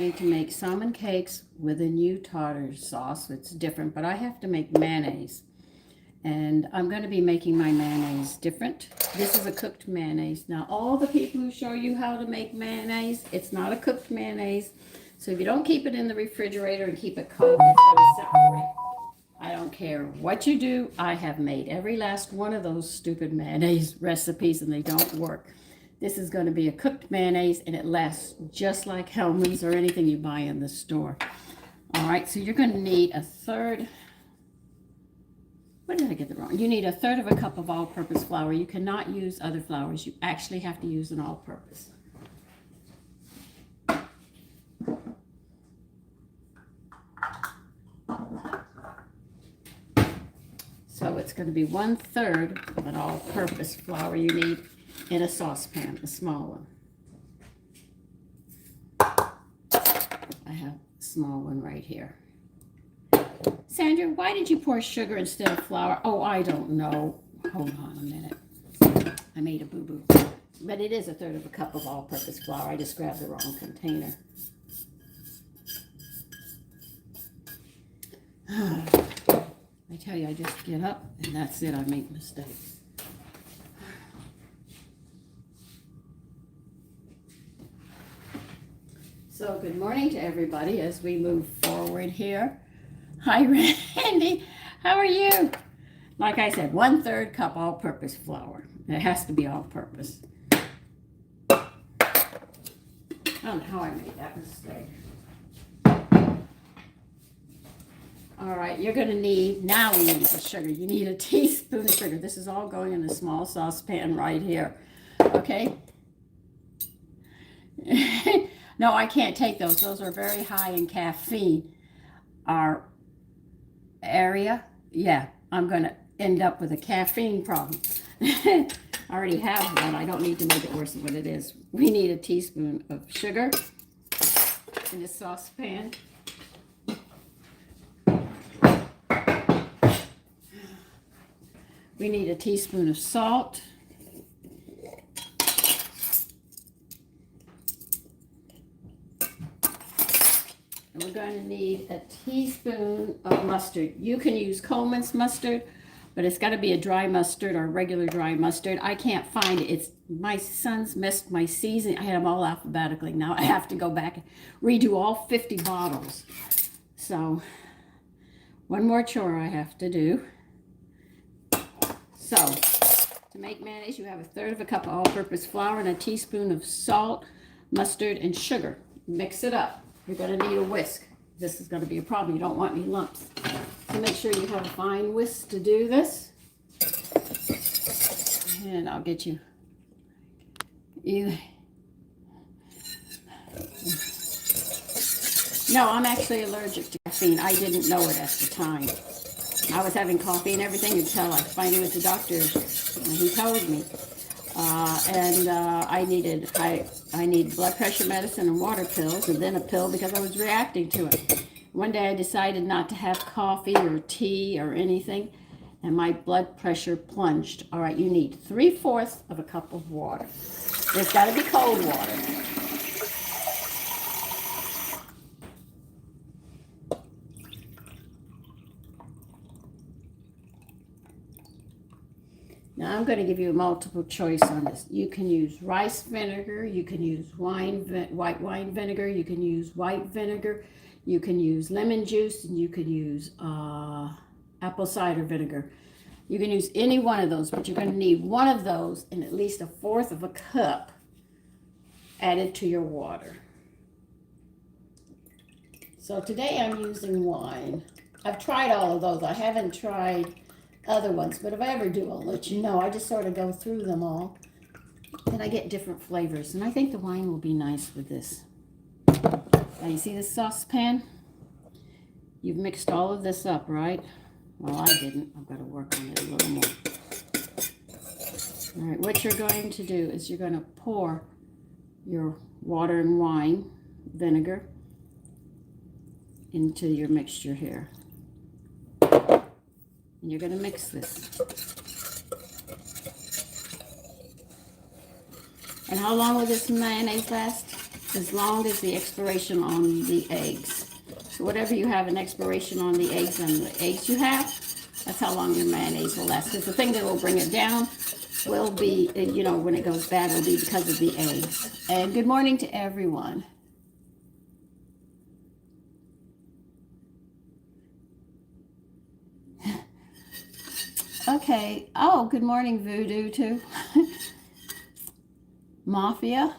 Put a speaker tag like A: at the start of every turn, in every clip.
A: To make salmon cakes with a new tartar sauce. It's different, but I have to make mayonnaise. And I'm going to be making my mayonnaise different. This is a cooked mayonnaise. Now, all the people who show you how to make mayonnaise, it's not a cooked mayonnaise. So if you don't keep it in the refrigerator and keep it cold, it's going to separate. I don't care what you do. I have made every last one of those stupid mayonnaise recipes and they don't work. This is going to be a cooked mayonnaise, and it lasts just like Hellmann's or anything you buy in the store. All right, so you're going to need a third. What did I get wrong? You need a third of a cup of all-purpose flour. You cannot use other flours. You actually have to use an all-purpose. So it's going to be 1/3 of an all-purpose flour you need in a saucepan, a small one. I have a small one right here. Sandra, why did you pour sugar instead of flour? Oh, I don't know. Hold on a minute. I made a boo-boo. But it is a third of a cup of all-purpose flour. I just grabbed the wrong container. I tell you, I just get up and that's it. I make mistakes. So good morning to everybody as we move forward here. Hi, Randy. How are you? Like I said, 1/3 cup all-purpose flour. It has to be all-purpose. I don't know how I made that mistake. All right, you're going to need, now we need the sugar. You need a teaspoon of sugar. This is all going in a small saucepan right here. Okay? No, I can't take those. Those are very high in caffeine. Our area, yeah, I'm going to end up with a caffeine problem. I already have one. I don't need to make it worse than what it is. We need a teaspoon of sugar in this saucepan. We need a teaspoon of salt. And we're going to need a teaspoon of mustard. You can use Coleman's mustard, but it's got to be a dry mustard or regular dry mustard. I can't find it. My son's missed my season. I had them all alphabetically. Now I have to go back and redo all 50 bottles. So one more chore I have to do. So to make mayonnaise, you have a third of a cup of all-purpose flour and a teaspoon of salt, mustard, and sugar. Mix it up. You're going to need a whisk. This is going to be a problem. You don't want any lumps. So make sure you have a fine whisk to do this. And I'll get you either. No, I'm actually allergic to caffeine. I didn't know it at the time. I was having coffee and everything until I finally went to the doctor and he told me. I needed blood pressure medicine and water pills, and then a pill because I was reacting to it. One day I decided not to have coffee or tea or anything, and my blood pressure plunged. All right, you need 3/4 of a cup of water. There's got to be cold water. Now I'm going to give you a multiple choice on this. You can use rice vinegar, you can use white wine vinegar, you can use white vinegar, you can use lemon juice, and you can use apple cider vinegar. You can use any one of those, but you're going to need one of those and at least 1/4 of a cup added to your water. So today I'm using wine. I've tried all of those. I haven't tried other ones, but if I ever do, I'll let you know. I just sort of go through them all and I get different flavors, and I think the wine will be nice with this. Now you see this saucepan? You've mixed all of this up, right? Well, I didn't. I've got to work on it a little more. All right, what you're going to do is you're going to pour your water and wine vinegar into your mixture here. And you're going to mix this. And how long will this mayonnaise last? as long as the expiration on the eggs. So whatever you have an expiration on the eggs and the eggs you have, that's how long your mayonnaise will last. Because the thing that will bring it down will be, you know, when it goes bad, will be because of the eggs. And good morning to everyone. Okay. Oh, good morning, Voodoo, too. Mafia.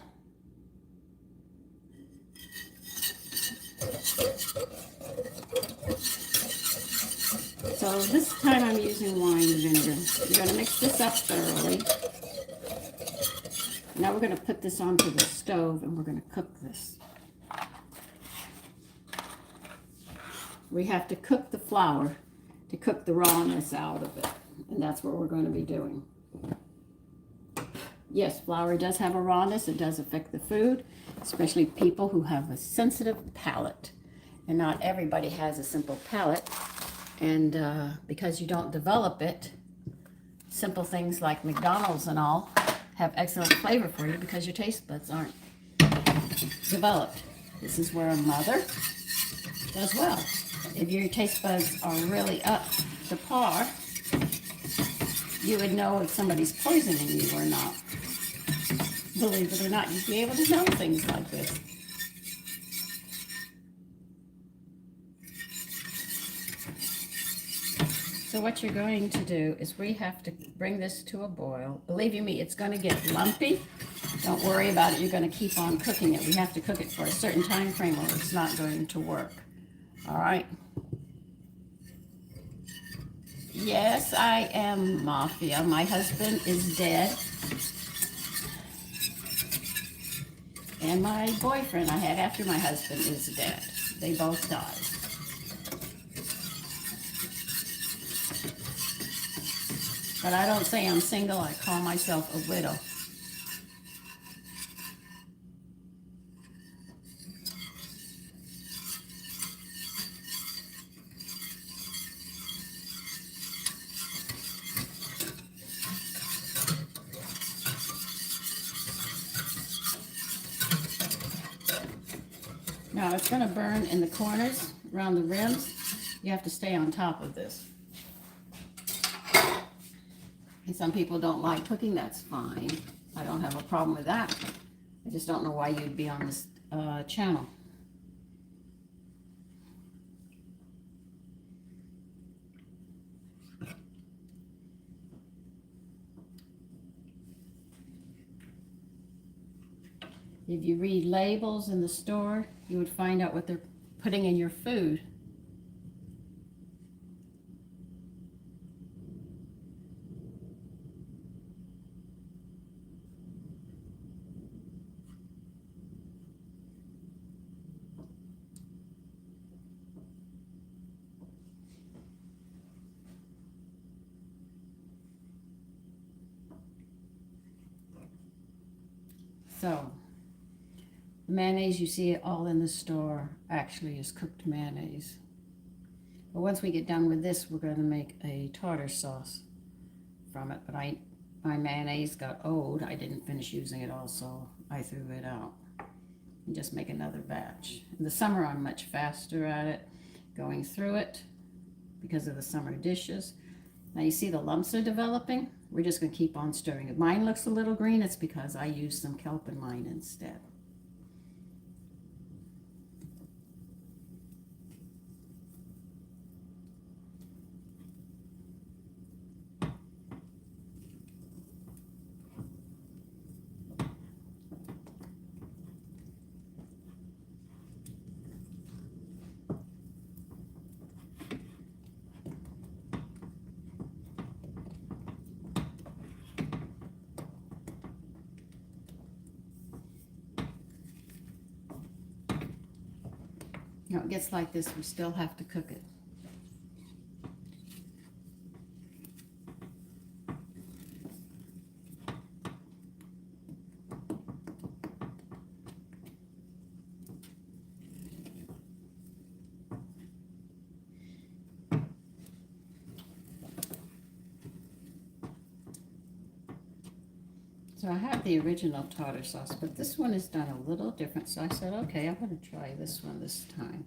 A: So this time I'm using wine vinegar. You're going to mix this up thoroughly. Now we're going to put this onto the stove and we're going to cook this. We have to cook the flour to cook the rawness out of it. And that's what we're going to be doing. Yes, flour does have a rawness. It does affect the food, especially people who have a sensitive palate. And not everybody has a simple palate. And because you don't develop it, simple things like McDonald's and all have excellent flavor for you because your taste buds aren't developed. This is where a mother does well. If your taste buds are really up to par, you would know if somebody's poisoning you or not. Believe it or not, you'd be able to know things like this. So what you're going to do is we have to bring this to a boil. Believe you me, it's going to get lumpy. Don't worry about it. You're going to keep on cooking it. We have to cook it for a certain time frame or it's not going to work. All right. Yes, I am Mafia. My husband is dead. And my boyfriend I had after my husband is dead. They both died. But I don't say I'm single. I call myself a widow. Now it's going to burn in the corners, around the rims. You have to stay on top of this. And some people don't like cooking, that's fine. I don't have a problem with that. I just don't know why you'd be on this channel. If you read labels in the store, you would find out what they're putting in your food. So, the mayonnaise you see it all in the store actually is cooked mayonnaise. But once we get done with this, we're going to make a tartar sauce from it. But my mayonnaise got old. I didn't finish using it all, so I threw it out. And just make another batch. In the summer, I'm much faster at it, going through it because of the summer dishes. Now you see the lumps are developing. We're just going to keep on stirring. If mine looks a little green, it's because I used some kelp in mine instead. You know, it gets like this, we still have to cook it. So I have the original tartar sauce, but this one is done a little different. So I said, okay, I'm going to try this one this time.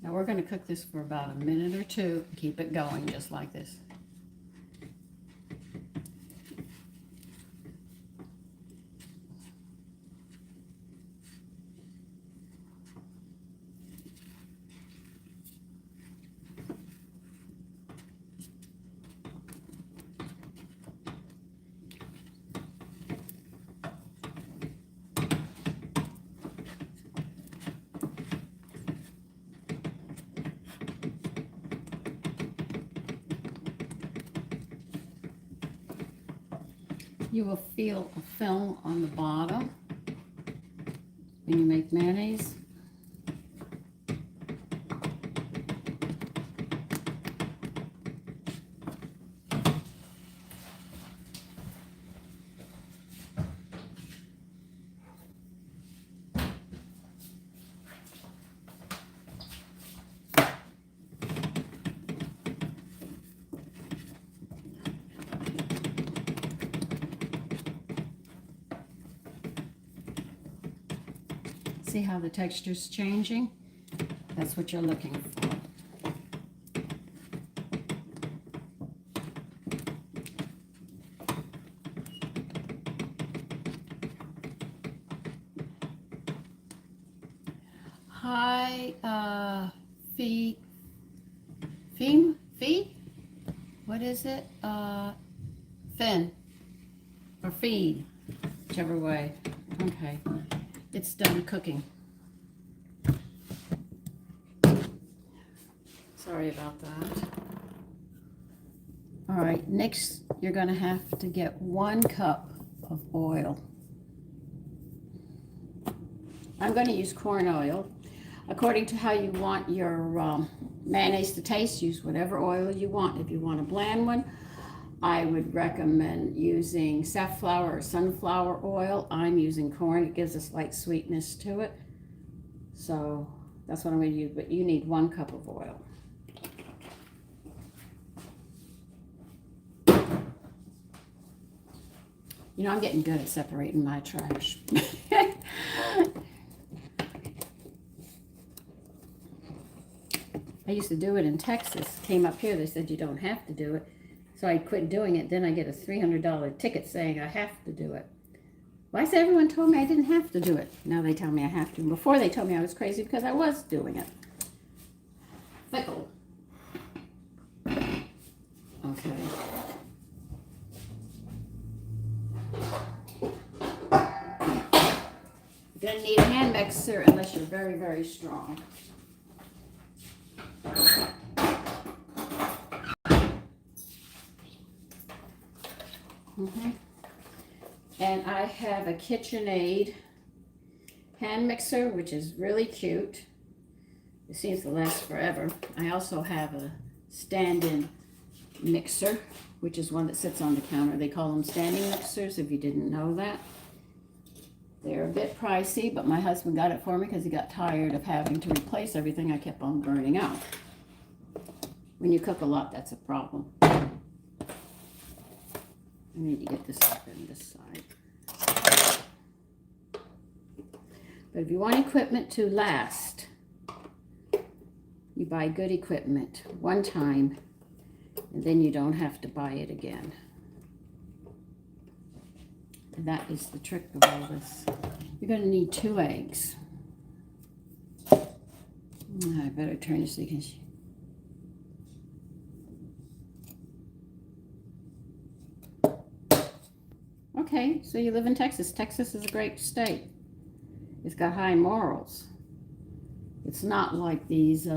A: Now we're going to cook this for about a minute or two. Keep it going just like this. You will feel a film on the bottom when you make mayonnaise. See how the texture's changing? That's what you're looking for. High feed, what is it? Fin or feed, whichever way. Okay, it's done cooking. Sorry about that. All right, next you're going to have to get 1 cup of oil. I'm going to use corn oil. According to how you want your mayonnaise to taste, use whatever oil you want. If you want a bland one, I would recommend using safflower or sunflower oil. I'm using corn. It gives a slight sweetness to it. So that's what I'm going to use, but you need 1 cup of oil. You know, I'm getting good at separating my trash. I used to do it in Texas. Came up here, they said you don't have to do it. So I quit doing it. Then I get a $300 ticket saying I have to do it. Well, I said everyone told me I didn't have to do it. Now they tell me I have to. Before they told me I was crazy because I was doing it. Fickle. Okay. You're going to need a hand mixer unless you're very, very strong. And I have a KitchenAid hand mixer, which is really cute. It seems to last forever. I also have a stand-in mixer, which is one that sits on the counter. They call them standing mixers, if you didn't know that. They're a bit pricey, but my husband got it for me because he got tired of having to replace everything I kept on burning out. When you cook a lot, that's a problem. I need to get this up in this side. But if you want equipment to last, you buy good equipment one time, and then you don't have to buy it again. And that is the trick of all this. You're going to need 2 eggs. I better turn this so you can see. Okay, so you live in Texas. Texas is a great state. It's got high morals. It's not like these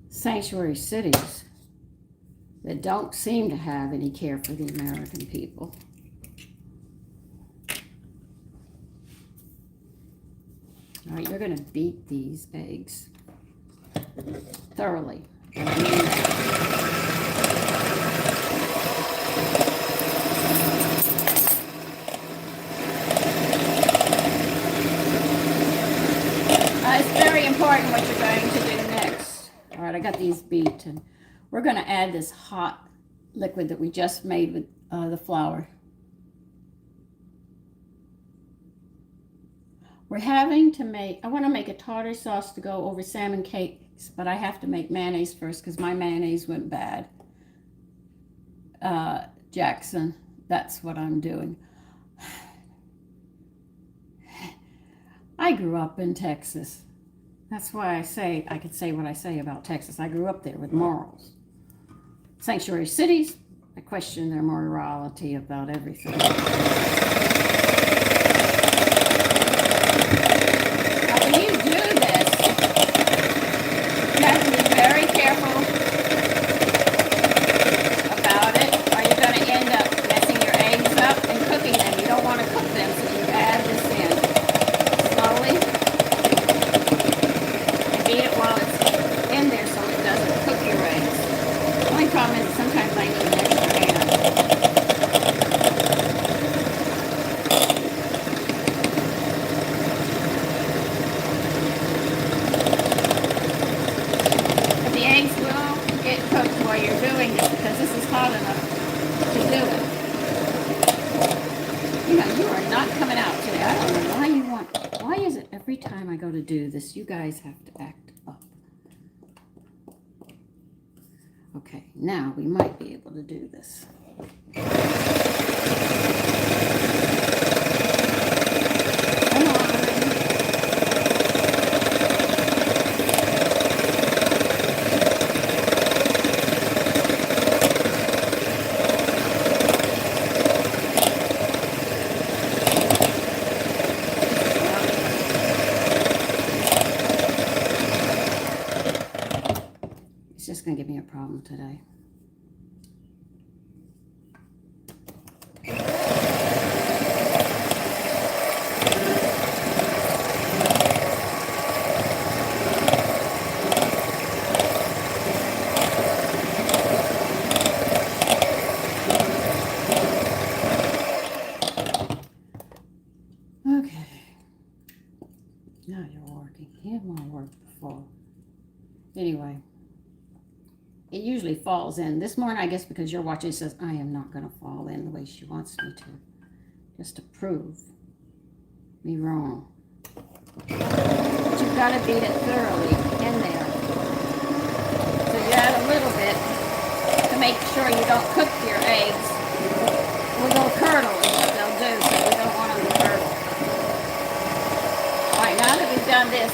A: sanctuary cities that don't seem to have any care for the American people. All right, you're going to beat these eggs thoroughly. what you're going to do next. All right, I got these beaten. We're going to add this hot liquid that we just made with the flour. We're having to make, I want to make a tartar sauce to go over salmon cakes, but I have to make mayonnaise first because my mayonnaise went bad. Jackson, that's what I'm doing. I grew up in Texas. That's why I could say what I say about Texas. I grew up there with morals. Sanctuary cities, I question their morality about everything. When you do this, you have to be very careful about it, or you're going to end up messing your eggs up and cooking them. You don't want to cook them, so you add this in slowly. And beat it while it's in there so it doesn't cook your eggs. The only problem is sometimes I need an extra hand. While you're doing this, because this is hot enough to do it. You know, you are not coming out today. I don't know why you want, why is it every time I go to do this, you guys have to act up. Okay, now we might be able to do this. Come on. It's just going to give me a problem today. Okay. Now you're working. It won't work before. Anyway. It usually falls in. This morning, I guess because you're watching, it says, I am not going to fall in the way she wants me to. Just to prove me wrong. But you've got to beat it thoroughly in there. So you add a little bit to make sure you don't cook your eggs. Well, they'll curdle is what they'll do, so we don't want them to curdle. All right, now that we've done this,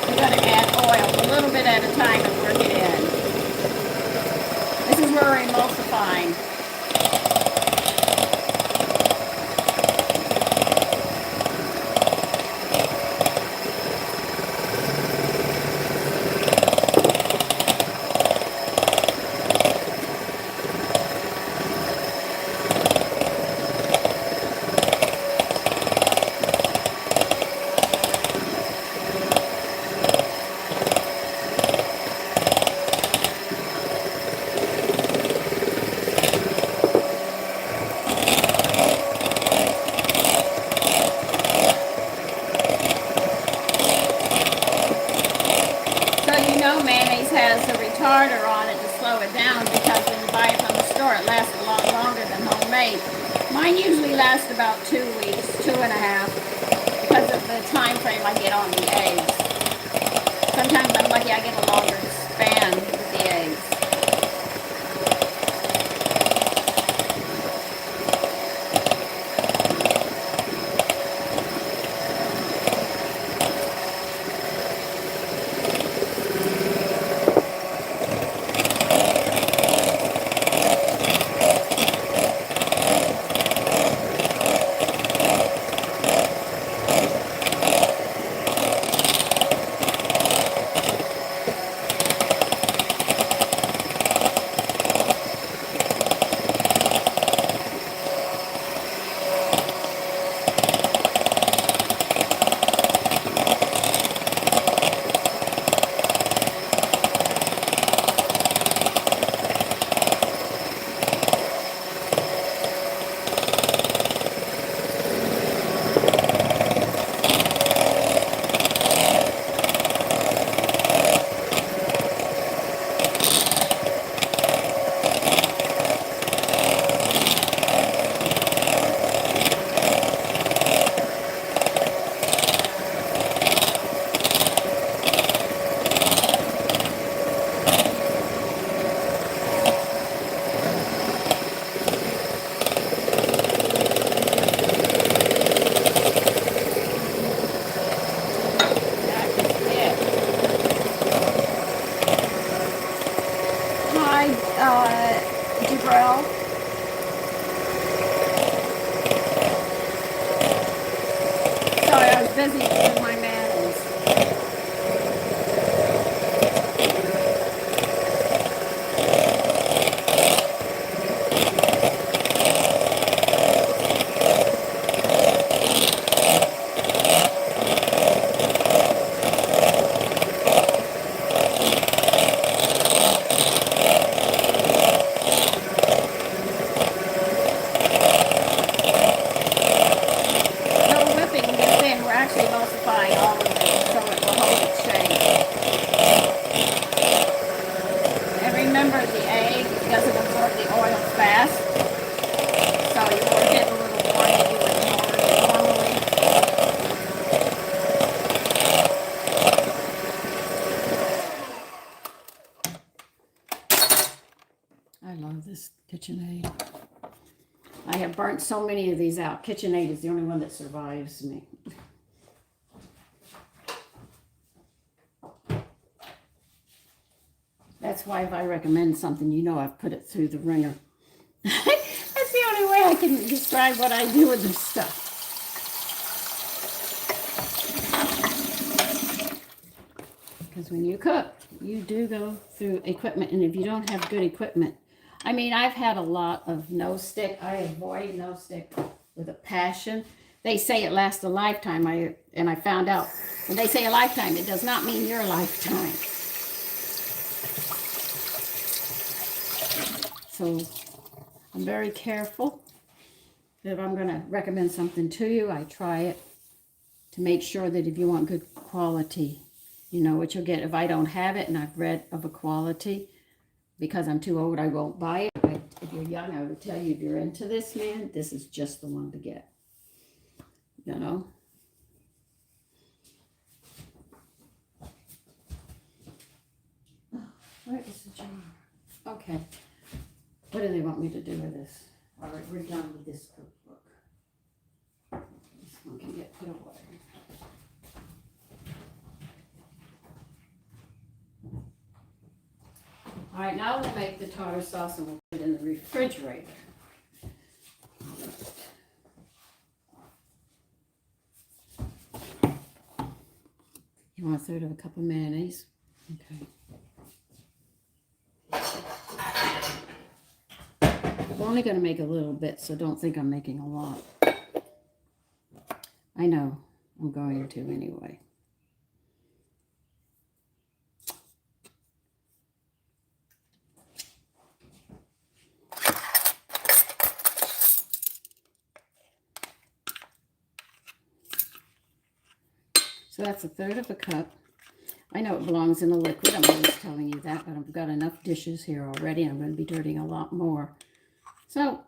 A: we're going to add oil a little bit at a time and work it in. This is where we're emulsifying. Mayonnaise has a retarder on it to slow it down because when you buy it from the store it lasts a lot longer than homemade. Mine usually lasts about 2 weeks, 2.5, because of the time frame I get on the eggs. Sometimes I'm lucky I get a longer span with the eggs. emulsifying all of it so it will hold its shape. And remember, the egg doesn't absorb the oil fast, so you will get a little more than you would normally. I love this KitchenAid. I have burnt so many of these out. KitchenAid is the only one that survives me. That's why if I recommend something, you know I've put it through the ringer. That's the only way I can describe what I do with this stuff. Because when you cook, you do go through equipment, and if you don't have good equipment, I mean, I've had a lot of no stick. I avoid no stick with a passion. They say it lasts a lifetime, and I found out when they say a lifetime, it does not mean your lifetime. So I'm very careful. If I'm going to recommend something to you, I try it to make sure that if you want good quality, you know what you'll get. If I don't have it and I've read of a quality, because I'm too old, I won't buy it. If you're young, I would tell you, if you're into this, man, this is just the one to get. You know? Where is the jar? Okay. What do they want me to do with this? All right, we're done with this cookbook. This one can get put away. All right, now we'll make the tartar sauce and we'll put it in the refrigerator. You want a third of a cup of mayonnaise? Okay. I'm only going to make a little bit, so don't think I'm making a lot. I know, I'm going to anyway. So that's a third of a cup. I know it belongs in a liquid. I'm always telling you that, but I've got enough dishes here already. I'm going to be dirtying a lot more. So,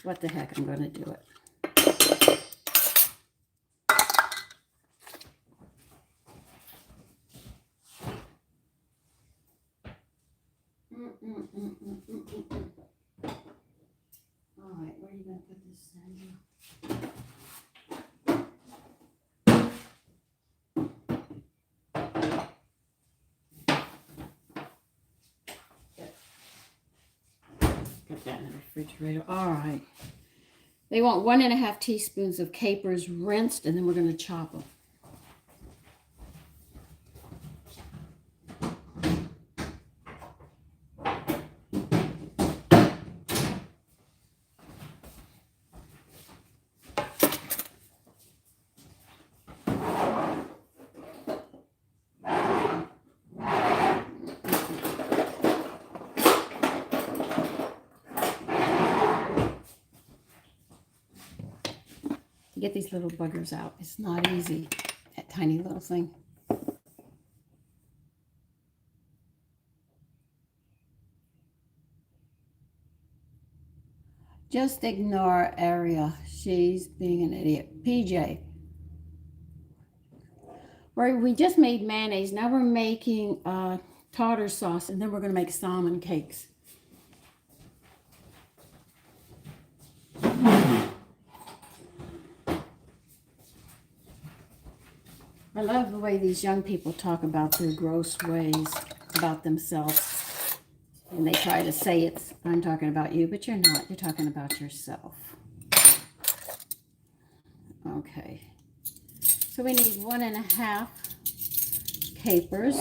A: what the heck, I'm going to do it. All right, where are you going to put this thing? Put that in the refrigerator. All right. They want 1½ teaspoons of capers rinsed, and then we're going to chop them. Get these little buggers out. It's not easy, that tiny little thing. Just ignore Aria. She's being an idiot. PJ. We just made mayonnaise. Now we're making tartar sauce, and then we're going to make salmon cakes. I love the way these young people talk about their gross ways about themselves. And they try to say I'm talking about you, but you're not. You're talking about yourself. Okay. So we need 1½ capers.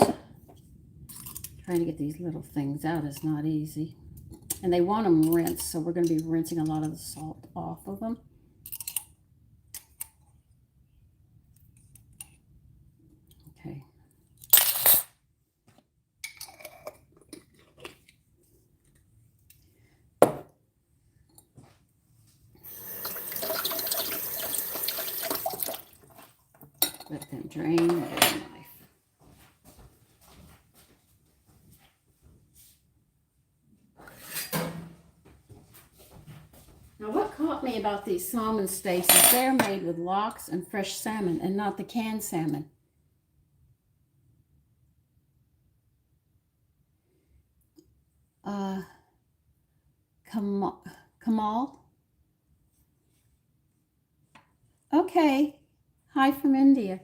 A: Trying to get these little things out is not easy. And they want them rinsed, so we're going to be rinsing a lot of the salt off of them. Okay. Let them drain with a knife. Now, what caught me about these salmon steaks is they're made with lox and fresh salmon and not the canned salmon. Kamal? Okay. Hi from India.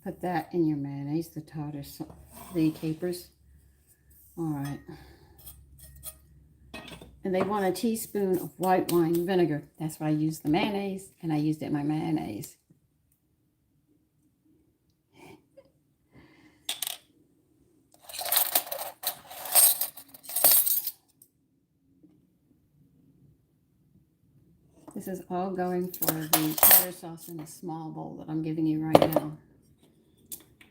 A: Put that in your mayonnaise, the tartar, the capers. All right. And they want a teaspoon of white wine vinegar. That's why I used the mayonnaise, and I used it in my mayonnaise. This is all going for the tartar sauce in a small bowl that I'm giving you right now.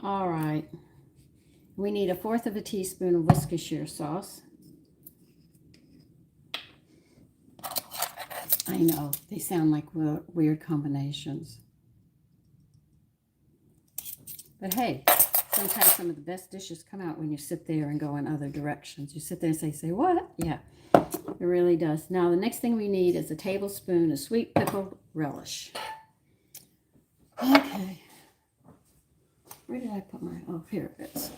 A: All right. We need 1/4 teaspoon of Worcestershire sauce. I know, they sound like weird combinations. But hey, sometimes some of the best dishes come out when you sit there and go in other directions. You sit there and say what? Yeah, it really does. Now, the next thing we need is a tablespoon of sweet pickled relish. Okay. Where did I put my, oh, here it is.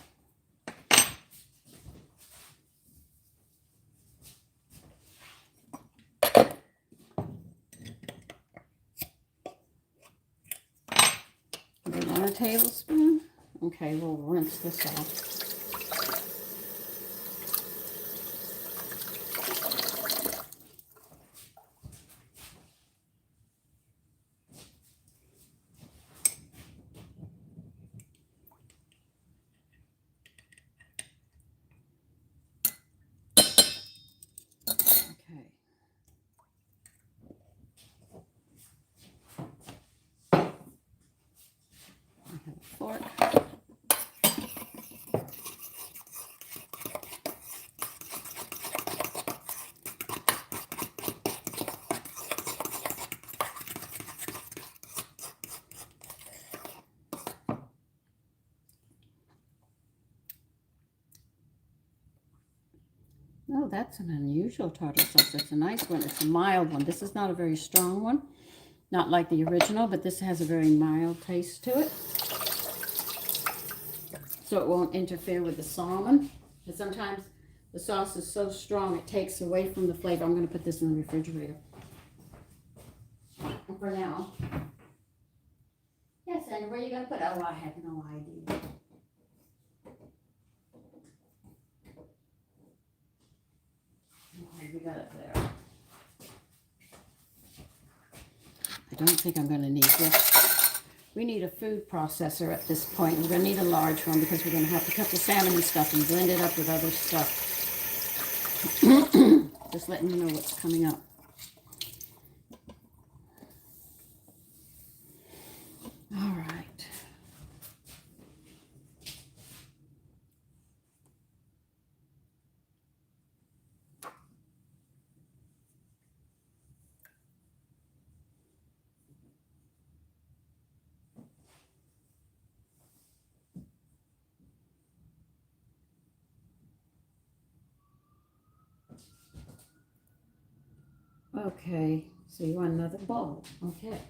A: We want a tablespoon. Okay, we'll rinse this off. Fork. Oh, that's an unusual tartar sauce. It's a nice one. It's a mild one. This is not a very strong one. Not like the original, but this has a very mild taste to it. So it won't interfere with the salmon. But sometimes the sauce is so strong it takes away from the flavor. I'm going to put this in the refrigerator for now. Yes, and where are you going to put it? Oh, I have no idea. Okay, we got it there. I don't think I'm going to need this. We need a food processor at this point. We're going to need a large one because we're going to have to cut the salmon and stuff and blend it up with other stuff. Just letting you know what's coming up. All right. Okay, so you want another bowl. Okay.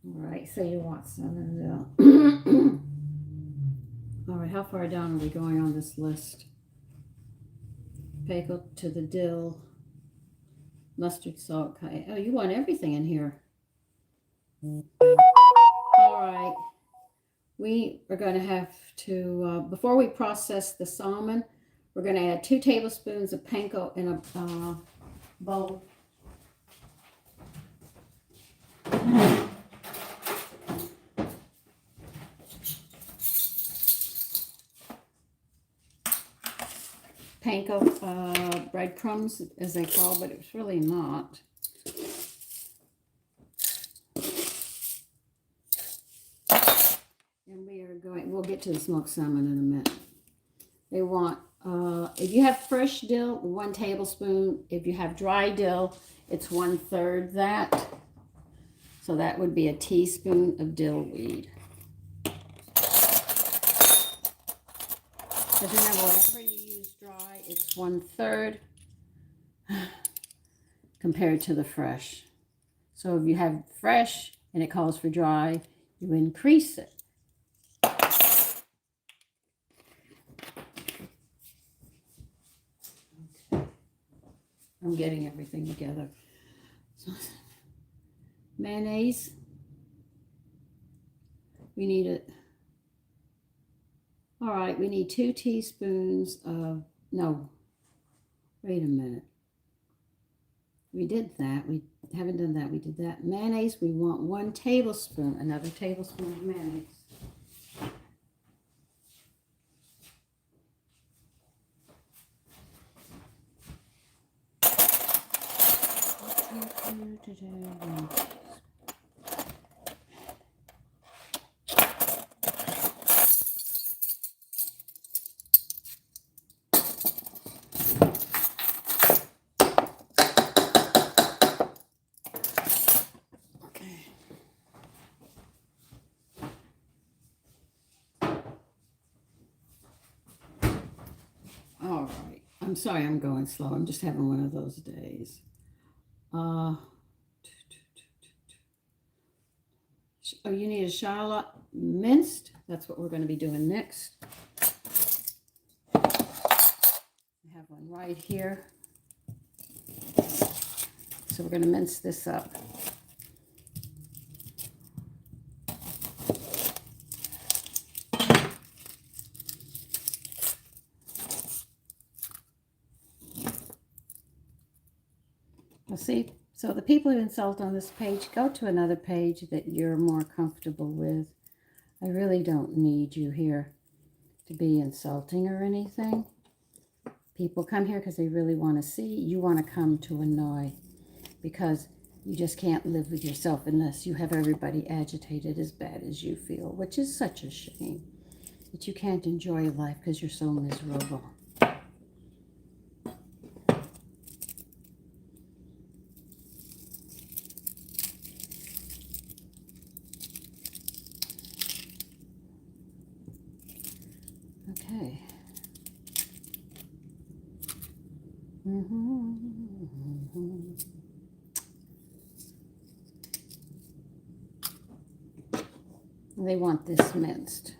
A: All right, so you want some in there. All right, how far down are we going on this list? Pickled to the dill, mustard, salt, cayenne. Oh, you want everything in here. All right. we are going to have to, before we process the salmon, we're going to add 2 tablespoons of panko in a bowl. Panko breadcrumbs, as they call, but it's really not. And we'll get to the smoked salmon in a minute. They want, if you have fresh dill, 1 tablespoon. If you have dry dill, it's 1/3 that. So that would be a teaspoon of dill weed. Because remember, whenever you use dry, it's 1/3 compared to the fresh. So if you have fresh and it calls for dry, you increase it. Okay. I'm getting everything together. So, mayonnaise. We need it. All right, we need 2 teaspoons of, no, wait a minute. We did that. We haven't done that. We did that. Mayonnaise, we want 1 tablespoon, another tablespoon of mayonnaise. All right. I'm sorry I'm going slow. I'm just having one of those days. Oh, you need a shallot minced. That's what we're going to be doing next. I have one right here. So we're going to mince this up. Well, see, so the people who insult on this page, go to another page that you're more comfortable with. I really don't need you here to be insulting or anything. People come here because they really want to see. You want to come to annoy, because you just can't live with yourself unless you have everybody agitated as bad as you feel, which is such a shame that you can't enjoy life because you're so miserable. Okay. They want this minced.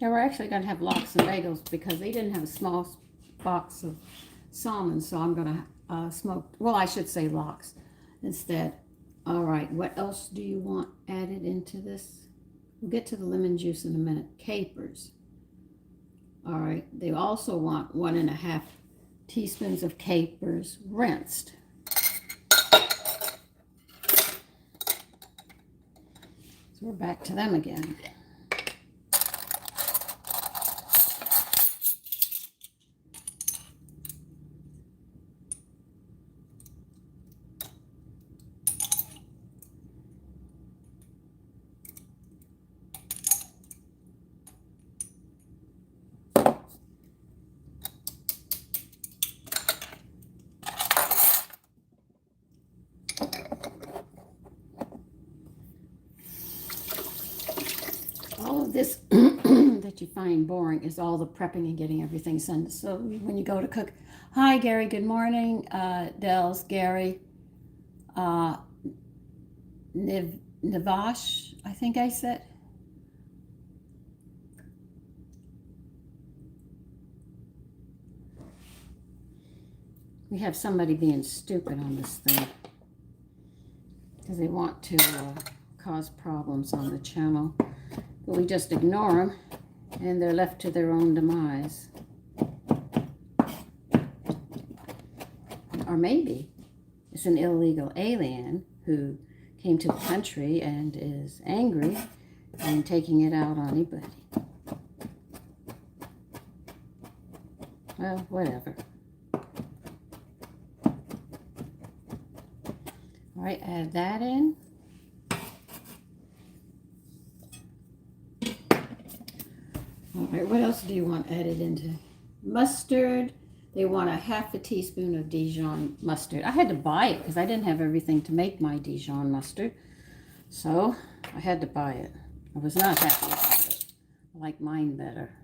A: They were actually going to have lox and bagels because they didn't have a small box of salmon, so I'm going to smoke, well, I should say lox instead. All right, what else do you want added into this? We'll get to the lemon juice in a minute. Capers. All right, they also want 1.5 teaspoons of capers rinsed. So we're back to them again. All of this that you find boring is all the prepping and getting everything done. So when you go to cook, hi Gary, good morning. Dell's Gary. Navash, I think I said. We have somebody being stupid on this thing because they want to cause problems on the channel. But we just ignore them, and they're left to their own demise. Or maybe it's an illegal alien who came to the country and is angry and taking it out on anybody. Well, whatever. All right, add that in. All right, what else do you want added into? Mustard. They want 1/2 teaspoon of Dijon mustard. I had to buy it because I didn't have everything to make my Dijon mustard. So I had to buy it. I was not happy about it. I like mine better.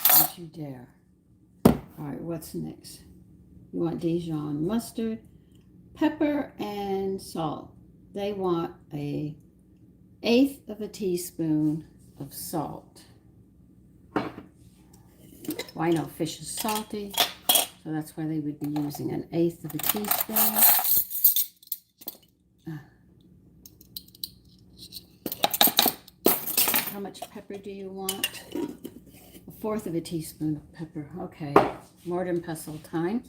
A: Don't you dare. All right, what's next? You want Dijon mustard. Pepper and salt. They want 1/8 teaspoon of salt. Well, I know fish is salty, so that's why they would be using 1/8 teaspoon. How much pepper do you want? 1/4 teaspoon of pepper. Okay, mortar and pestle time.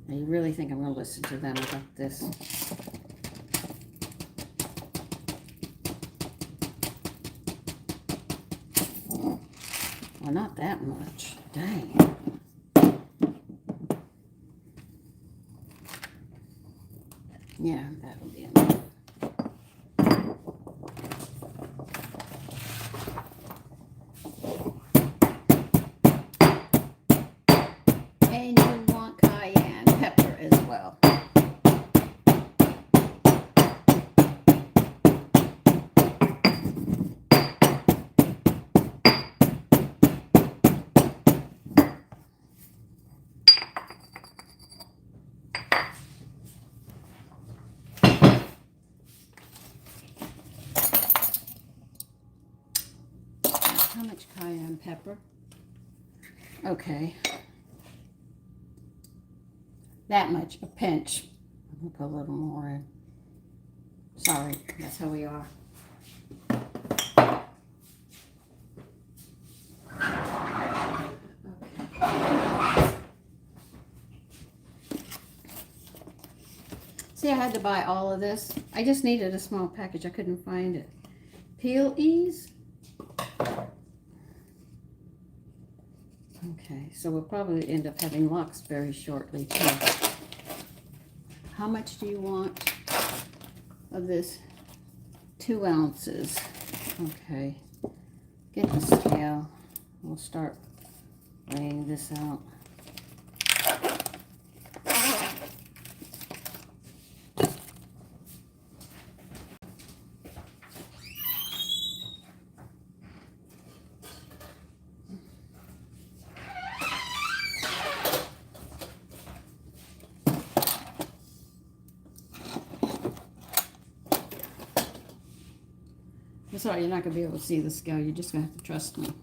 A: Now you really think I'm going to listen to them about this? Well, not that much. Dang. Yeah, that'll be enough. And you want cayenne pepper as well. How much cayenne pepper? Okay. That much, a pinch. I'll put a little more in. Sorry, that's how we are. Okay. See, I had to buy all of this. I just needed a small package. I couldn't find it. Peel ease. Okay, so we'll probably end up having lox very shortly too. How much do you want of this? 2 ounces. Okay, get the scale. We'll start laying this out. I'm sorry, you're not going to be able to see the scale. You're just going to have to trust me.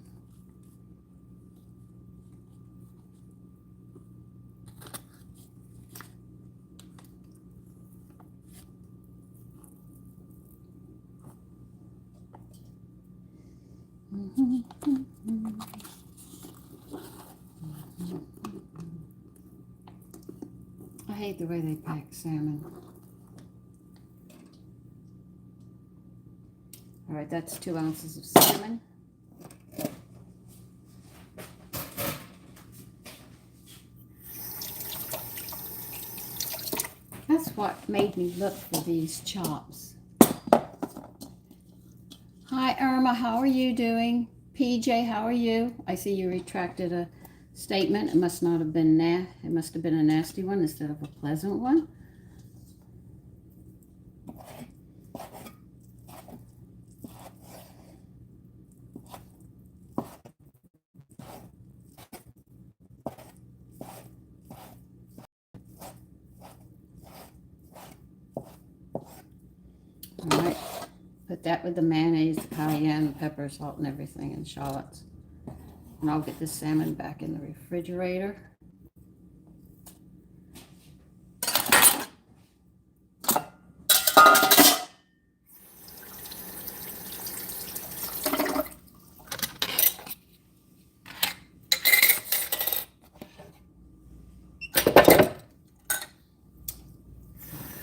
A: I hate the way they pack salmon. All right, that's 2 ounces of salmon. That's what made me look for these chops. Hi, Irma, how are you doing? PJ, how are you? I see you retracted a statement. It must not have been it must have been a nasty one instead of a pleasant one. All right, put that with the mayonnaise, cayenne, pepper, salt, and everything, and shallots. And I'll get the salmon back in the refrigerator.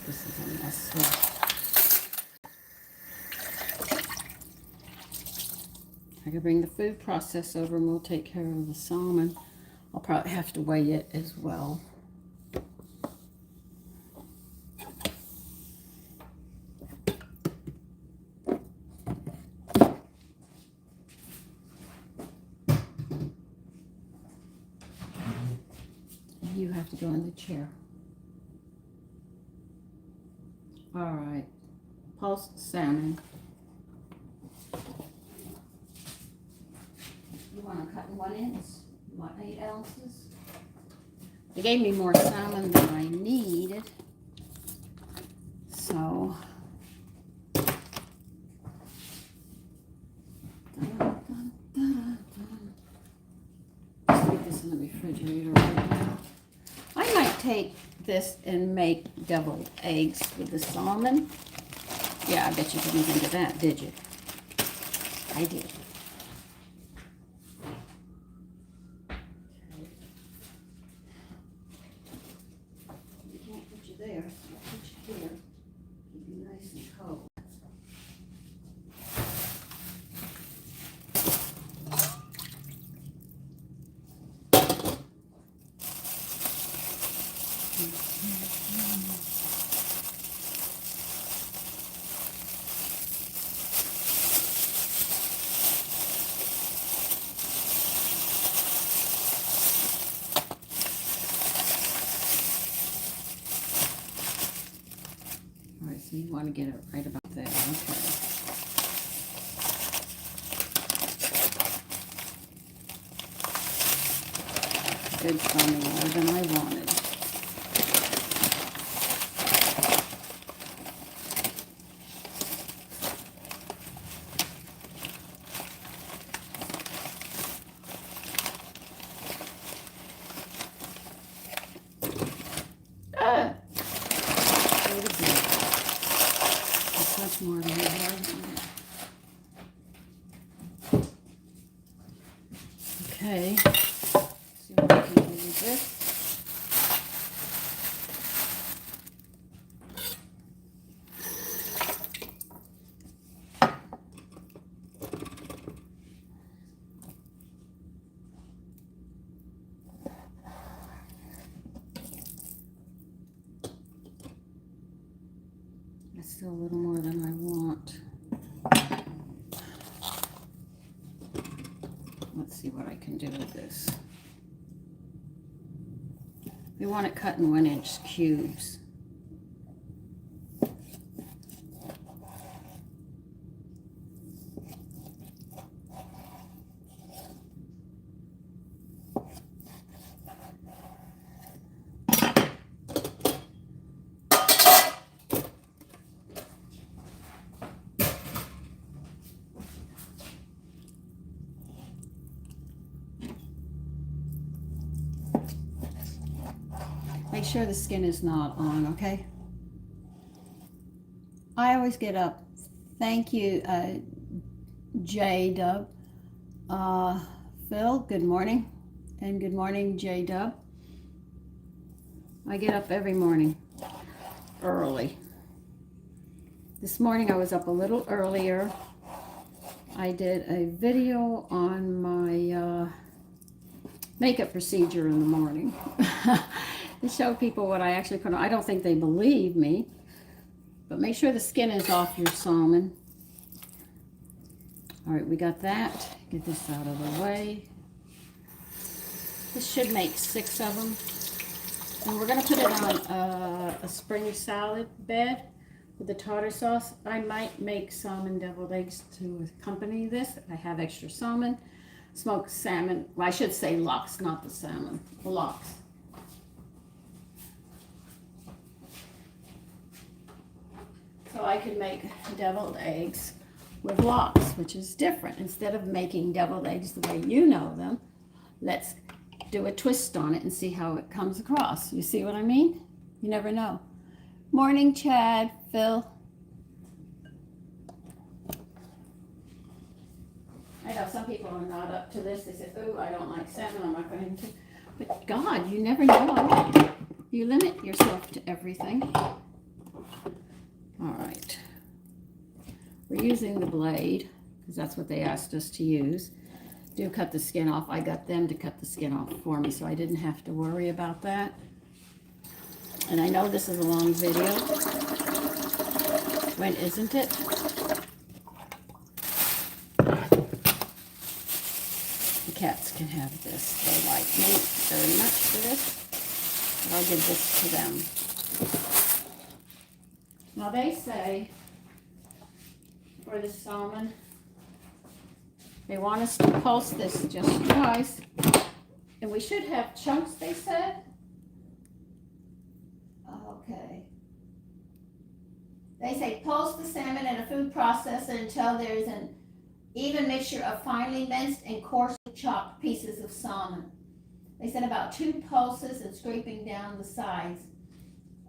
A: This is a mess here. I can bring the food process over and we'll take care of the salmon. I'll probably have to weigh it as well. You have to go in the chair. All right, pulsed salmon. You want to cut in 1 inch? You want 8 ounces? They gave me more salmon than I needed, so let's put this in the refrigerator right now. I might take this and make deviled eggs with the salmon. Yeah, I bet you didn't think of that, did you? I did. You can't put you there, so I'll put you here. Keep you nice and cold. All right, so you want to get it right about there. Okay. Good, foaming more than I wanted. Much more than I wanted. Okay, see what I can do with this. That's still a little more than I want. Let's see what I can do with this. We want it cut in 1-inch cubes. Make sure the skin is not on, okay? I always get up. Thank you, J-Dub. Phil, good morning. And good morning, J-Dub. I get up every morning early. This morning I was up a little earlier. I did a video on my makeup procedure in the morning. To show people what I actually put on. I don't think they believe me, but make sure the skin is off your salmon. All right, we got that. Get this out of the way. This should make 6 of them. And we're gonna put it on a spring salad bed with the tartar sauce. I might make salmon deviled eggs to accompany this. I have extra salmon, smoked salmon. Well, I should say lox, not the salmon, lox. So I could make deviled eggs with lox, which is different. Instead of making deviled eggs the way you know them, let's do a twist on it and see how it comes across. You see what I mean? You never know. Morning, Chad, Phil. I know some people are not up to this. They say, "Ooh, I don't like salmon. I'm not going to." But God, you never know. You limit yourself to everything. All right, we're using the blade because that's what they asked us to use. Do cut the skin off. I got them to cut the skin off for me, so I didn't have to worry about that. And I know this is a long video. When isn't it? The cats can have this. They like me very much for this, but I'll give this to them. Now they say for the salmon, they want us to pulse this just twice. And we should have chunks, they said. Okay. They say pulse the salmon in a food processor until there's an even mixture of finely minced and coarsely chopped pieces of salmon. They said about 2 pulses and scraping down the sides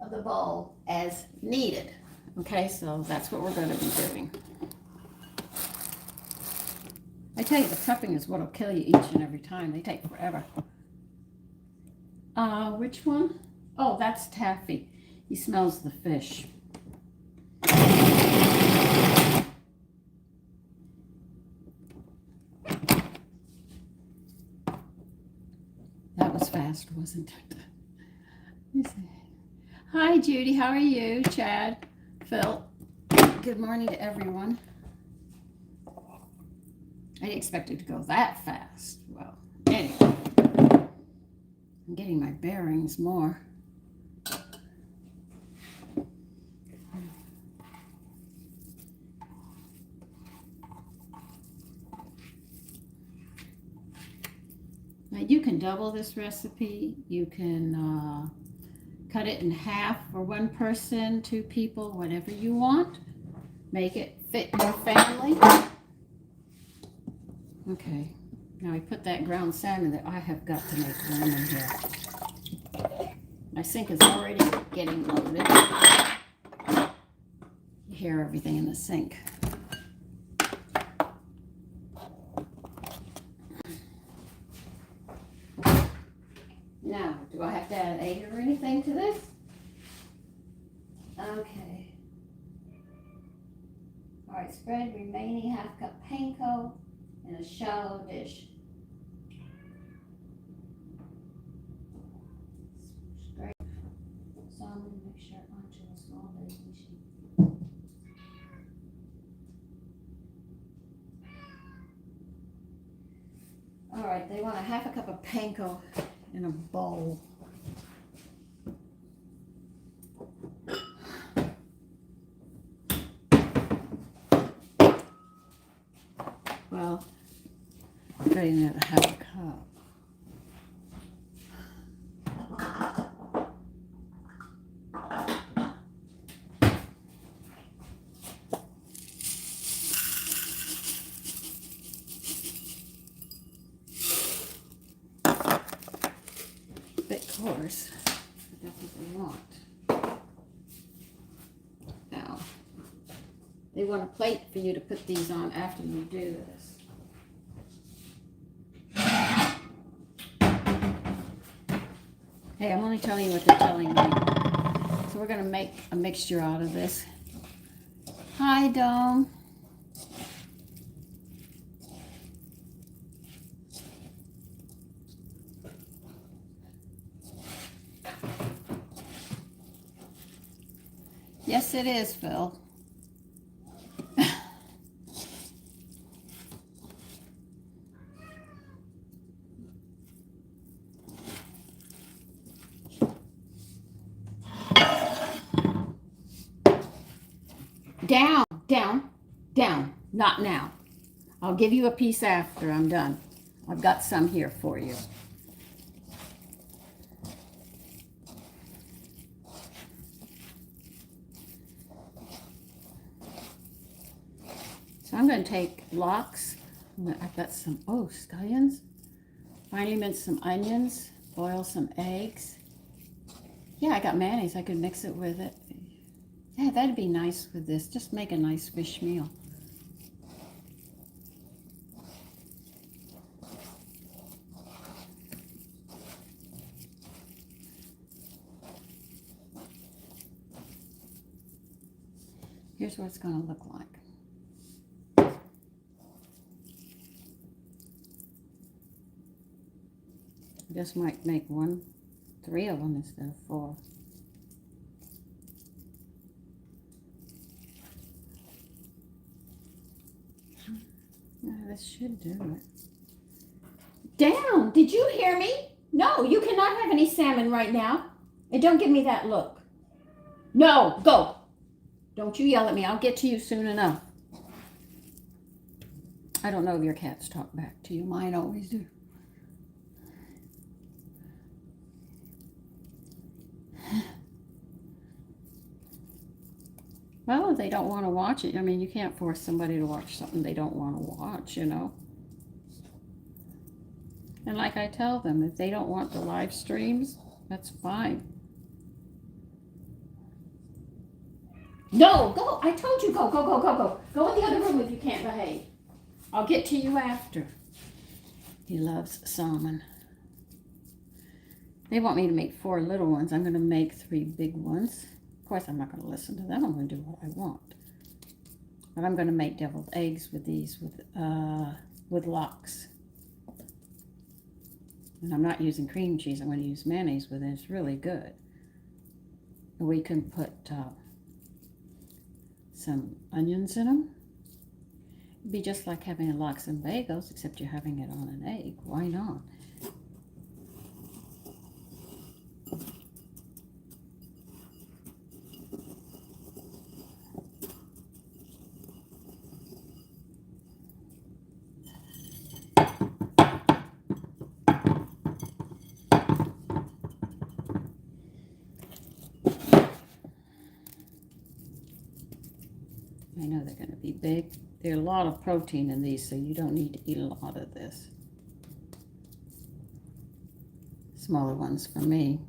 A: of the bowl as needed. Okay, so that's what we're going to be doing. I tell you, the prepping is what will kill you each and every time. They take forever. Which one? Oh, that's Taffy. He smells the fish. That was fast, wasn't it? Hi, Judy. How are you? Chad, Phil. Good morning to everyone. I didn't expect it to go that fast. Well, anyway, I'm getting my bearings more. Now you can double this recipe. You can cut it in half for 1 person, 2 people, whatever you want. Make it fit your family. Okay, now I put that ground salmon that I have got to make room in here. My sink is already getting loaded. You hear everything in the sink. Now, do I have to add egg or anything to this? Okay. All right, spread remaining 1/2 cup panko in a shallow dish. Scrape salmon mixture onto a small baking sheet. All right, they want 1/2 cup of panko in a bowl. Well, I'm getting it a half a cup. Bit coarse. That's what they want. Now, they want a plate for you to put these on after you do this. Hey, I'm only telling you what they're telling me. So we're going to make a mixture out of this. Hi, Dome. Yes, it is, Phil. Down, down, down. Not now. I'll give you a piece after I'm done. I've got some here for you. So I'm going to take lox. I've got some, scallions. Finely minced some onions. Boil some eggs. Yeah, I got mayonnaise. I could mix it with it. Yeah, that'd be nice with this. Just make a nice fish meal. Here's what it's going to look like. I just might make 3 of them instead of 4. Yeah, this should do it. Down! Did you hear me? No, you cannot have any salmon right now. And don't give me that look. No, go! Don't you yell at me. I'll get to you soon enough. I don't know if your cats talk back to you. Mine always do. Well, if they don't want to watch it, I mean, you can't force somebody to watch something they don't want to watch, you know. And like I tell them, if they don't want the live streams, that's fine. No, go. I told you go, go, go, go, go. Go in the other room if you can't behave. I'll get to you after. He loves salmon. They want me to make 4 little ones. I'm going to make 3 big ones. Of course, I'm not going to listen to them. I'm going to do what I want. But I'm going to make deviled eggs with these, with lox. And I'm not using cream cheese. I'm going to use mayonnaise with it. It's really good. We can put some onions in them. It'd be just like having a lox and bagels, except you're having it on an egg. Why not? I know they're going to be big. There's a lot of protein in these, so you don't need to eat a lot of this. Smaller ones for me.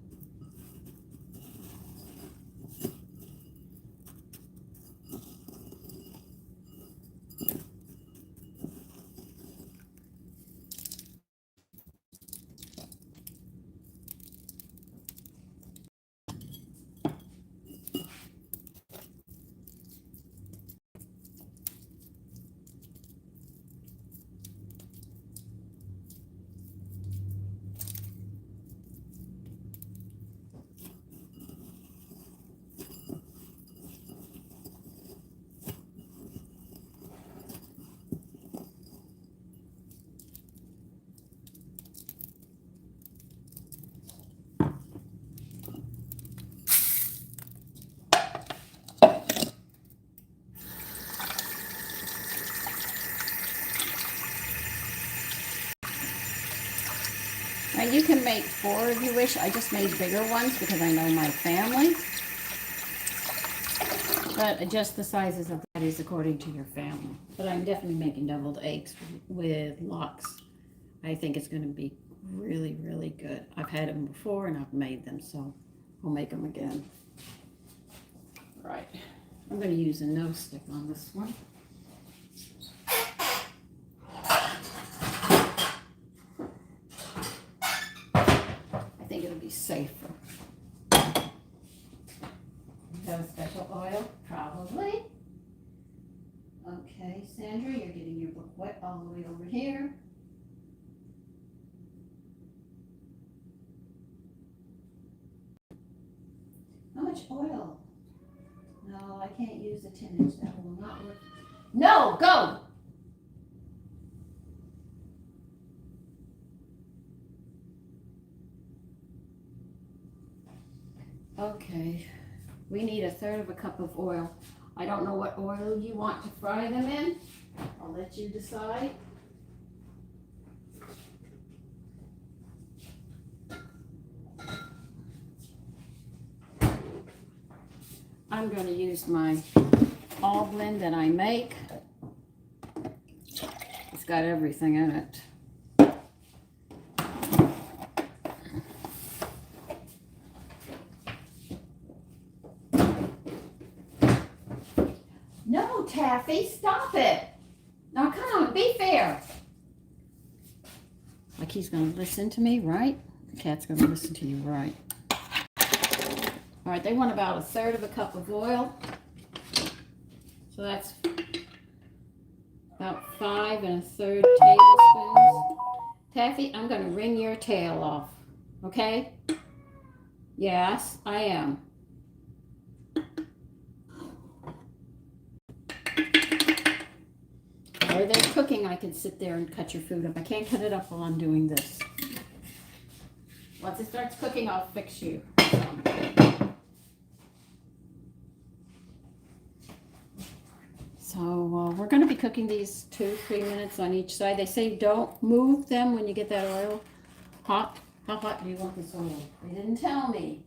A: Now you can make 4 if you wish. I just made bigger ones because I know my family. But adjust the sizes of patties according to your family. But I'm definitely making deviled eggs with lox. I think it's going to be really, really good. I've had them before and I've made them, so I'll make them again. Right. I'm going to use a nose stick on this one. I think it'll be safer. Have a special oil? Probably. Okay, Sandra, you're getting your book wet all the way over here. How much oil? No, I can't use a 10-inch. That will not work. No, go! Okay. We need 1/3 cup of oil. I don't know what oil you want to fry them in. I'll let you decide. I'm going to use my all blend that I make. It's got everything in it. No, Taffy, stop it. Now come on, be fair. Like he's going to listen to me, right? The cat's going to listen to you, right? All right, they want about 1/3 cup of oil. So that's about 5 1/3 tablespoons. Taffy, I'm going to wring your tail off, okay? Yes, I am. While they're cooking, I can sit there and cut your food up. I can't cut it up while I'm doing this. Once it starts cooking, I'll fix you. So we're going to be cooking these 2-3 minutes on each side. They say don't move them when you get that oil hot. How hot do you want this oil? They didn't tell me.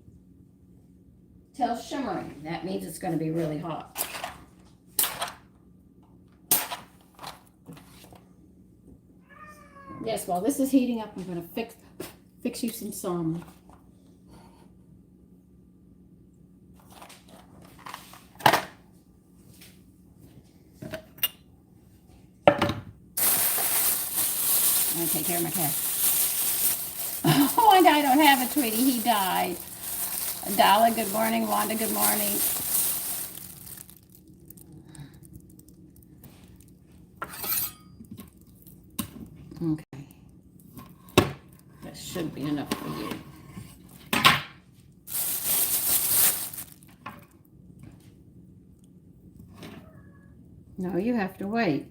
A: Tell shimmering. That means it's going to be really hot. Yes, while this is heating up, I'm going to fix you some salmon. I'm going to take care of my cat. Oh, and I don't have a Tweety. He died. Dala, good morning. Wanda, good morning. Okay. That should be enough for you. No, you have to wait.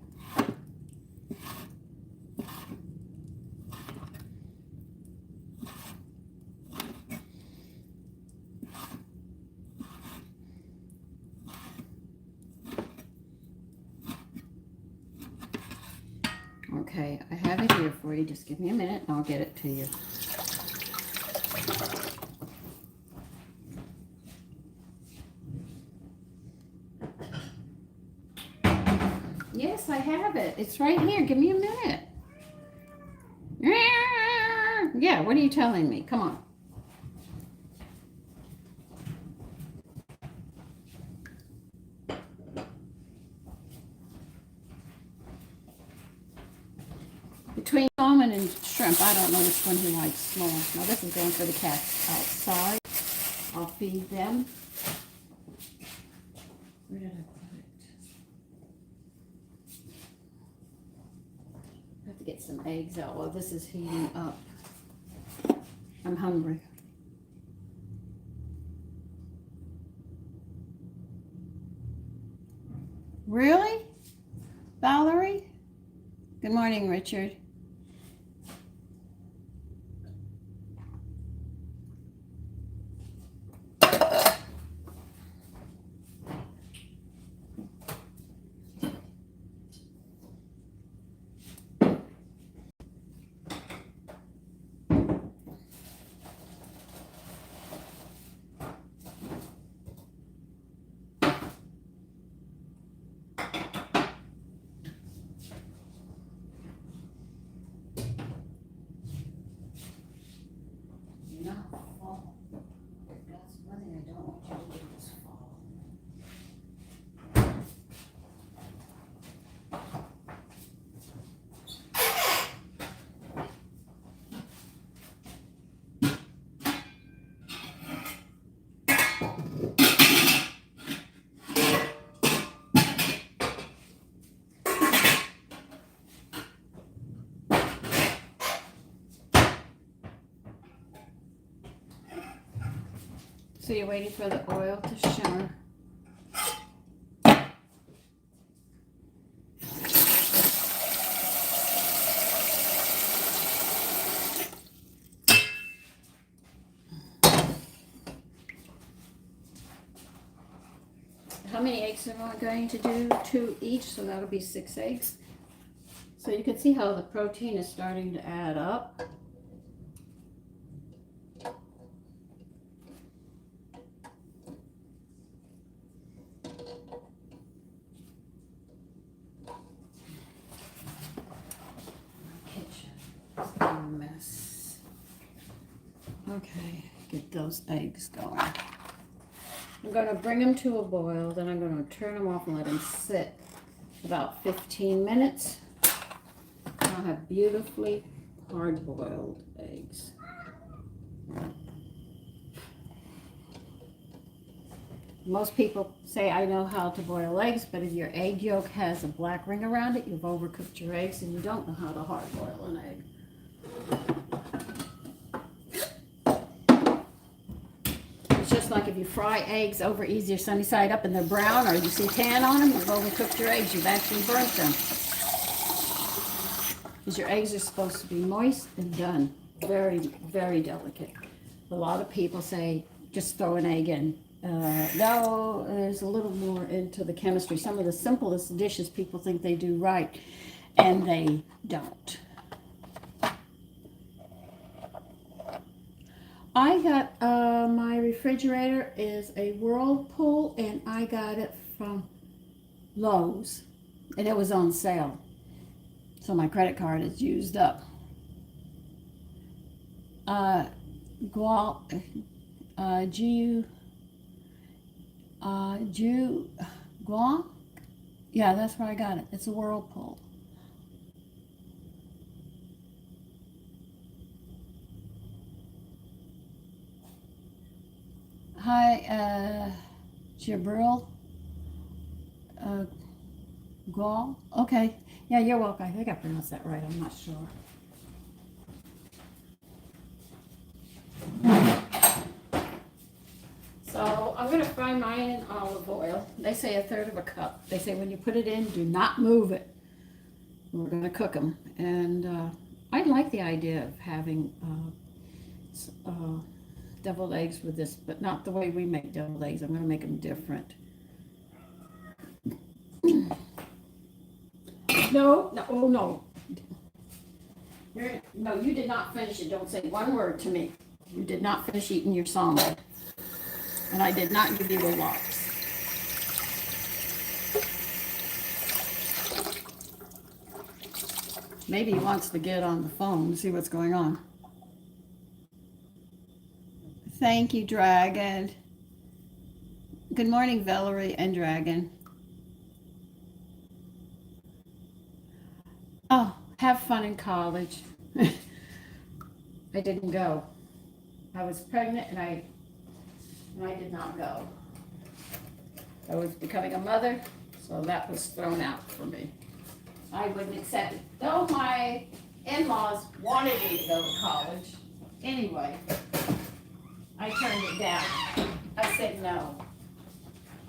A: Okay, I have it here for you. Just give me a minute and I'll get it to you. Yes, I have it. It's right here. Give me a minute. Yeah, what are you telling me? Come on. Between salmon and shrimp, I don't know which one he likes more. Now this is going for the cats outside. I'll feed them. Where did I put it? I have to get some eggs out while this is heating up. I'm hungry. Really? Valerie? Good morning, Richard. Not fall. That's one thing I don't want you to do is fall. So you're waiting for the oil to shimmer. How many eggs am I going to do? 2 each, so that'll be 6 eggs. So you can see how the protein is starting to add up. Mess. Okay, get those eggs going. I'm going to bring them to a boil, then I'm going to turn them off and let them sit about 15 minutes. I'll have beautifully hard-boiled eggs. Most people say I know how to boil eggs, but if your egg yolk has a black ring around it, you've overcooked your eggs and you don't know how to hard-boil an egg. It's just like if you fry eggs over easier sunny side up and they're brown, or you see tan on them, you've overcooked your eggs. You've actually burnt them. Because your eggs are supposed to be moist and done. Very, very delicate. A lot of people say just throw an egg in. No, there's a little more into the chemistry. Some of the simplest dishes people think they do right, and they don't. I got, my refrigerator is a Whirlpool, and I got it from Lowe's, and it was on sale. So my credit card is used up. Guam? Yeah, that's where I got it. It's a Whirlpool. Hi, Jabril. Guam? Okay. Yeah, you're welcome. I think I pronounced that right. I'm not sure. So I'm going to fry mine in olive oil. They say 1/3 cup. They say when you put it in, do not move it. We're going to cook them. And I like the idea of having deviled eggs with this, but not the way we make deviled eggs. I'm going to make them different. No, oh no. No, you did not finish it. Don't say one word to me. You did not finish eating your salmon. And I did not give you the lox. Maybe he wants to get on the phone and see what's going on. Thank you, Dragon. Good morning, Valerie and Dragon. Oh, have fun in college. I didn't go. I was pregnant and I did not go. I was becoming a mother, so that was thrown out for me. I wouldn't accept it. Though my in-laws wanted me to go to college. Anyway, I turned it down. I said no.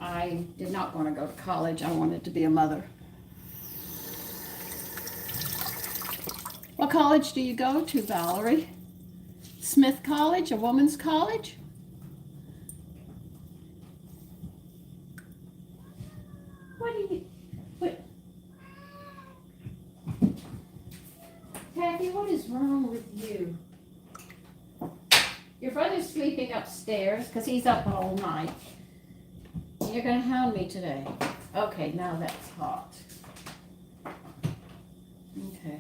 A: I did not want to go to college. I wanted to be a mother. What college do you go to, Valerie? Smith College, a woman's college? What do you, what? Taffy, what is wrong with you? Your brother's sleeping upstairs because he's up all night. You're going to hound me today. Okay, now that's hot. Okay.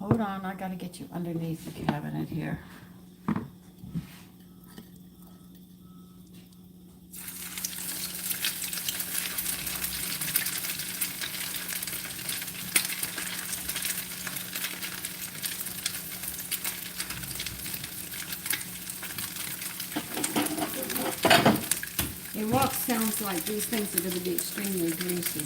A: Hold on, I gotta get you underneath the cabinet here. A wok sounds like these things are going to be extremely greasy.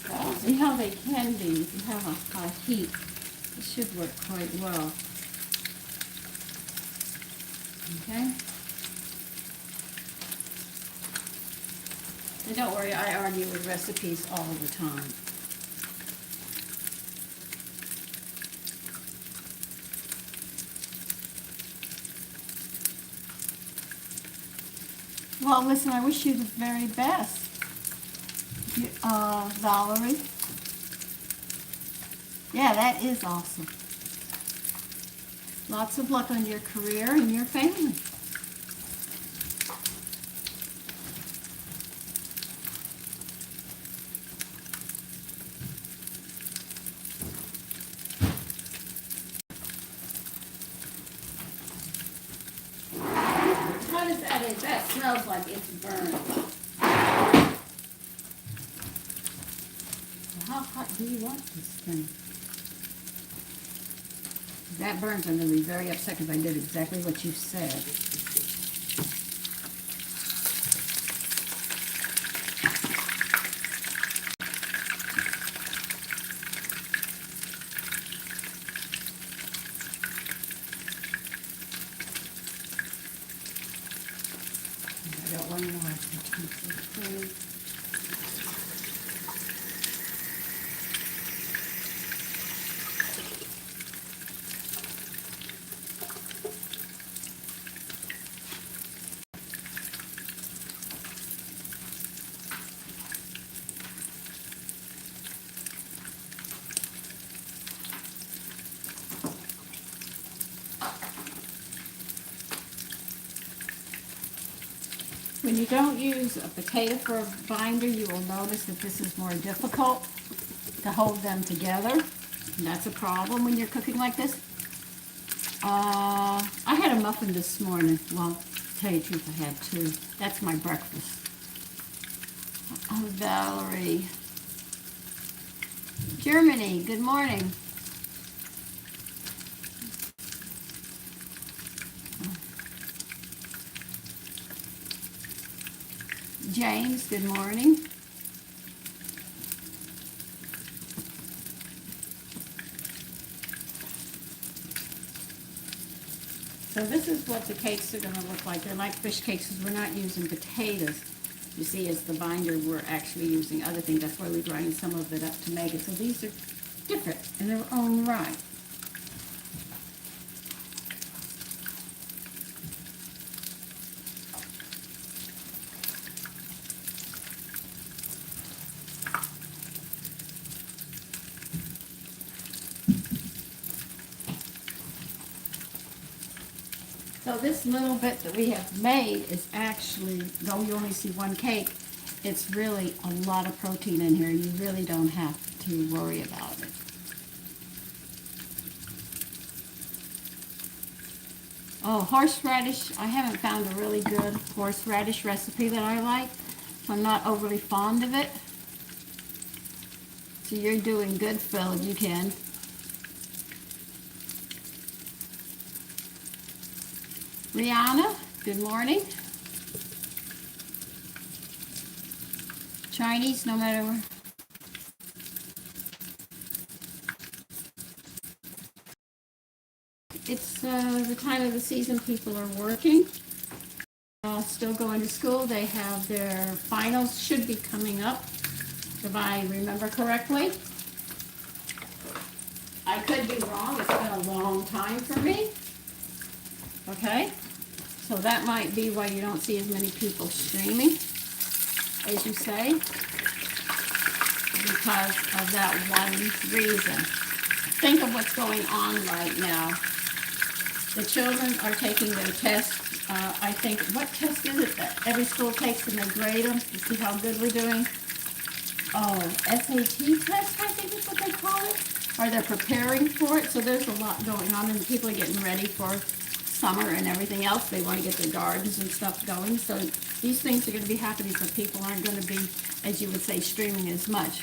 A: Well, see how they can be if you have a high heat. It should work quite well. Okay? And don't worry, I argue with recipes all the time. Well, listen, I wish you the very best, Valerie. Yeah, that is awesome. Lots of luck on your career and your family. How does that is? That smells like it's burned. How hot do you want this thing? If that burns, I'm going to be very upset because I did exactly what you said. I got one more. When you don't use a potato for a binder, you will notice that this is more difficult to hold them together. And that's a problem when you're cooking like this. I had a muffin this morning. Well, to tell you the truth, I had two. That's my breakfast. Oh, Valerie. Germany, good morning. James, good morning. So this is what the cakes are going to look like. They're like fish cakes because we're not using potatoes. You see, as the binder, we're actually using other things. That's why we grind some of it up to make it. So these are different in their own right. So this little bit that we have made is actually, though you only see one cake, it's really a lot of protein in here. You really don't have to worry about it. Oh, horseradish. I haven't found a really good horseradish recipe that I like, so I'm not overly fond of it. So you're doing good, Phil, if you can. Rihanna, good morning. Chinese, no matter where. It's the time of the season people are working. Still going to school. They have their finals, should be coming up, if I remember correctly. I could be wrong. It's been a long time for me. Okay, so that might be why you don't see as many people streaming, as you say. because of that one reason. Think of what's going on right now. The children are taking their tests. I think, what test is it that every school takes and they grade them to see how good we're doing? Oh, SAT test, I think is what they call it. Or they're preparing for it. So there's a lot going on, and people are getting ready for summer and everything else. They want to get their gardens and stuff going. So these things are going to be happening, so people aren't going to be, as you would say, streaming as much.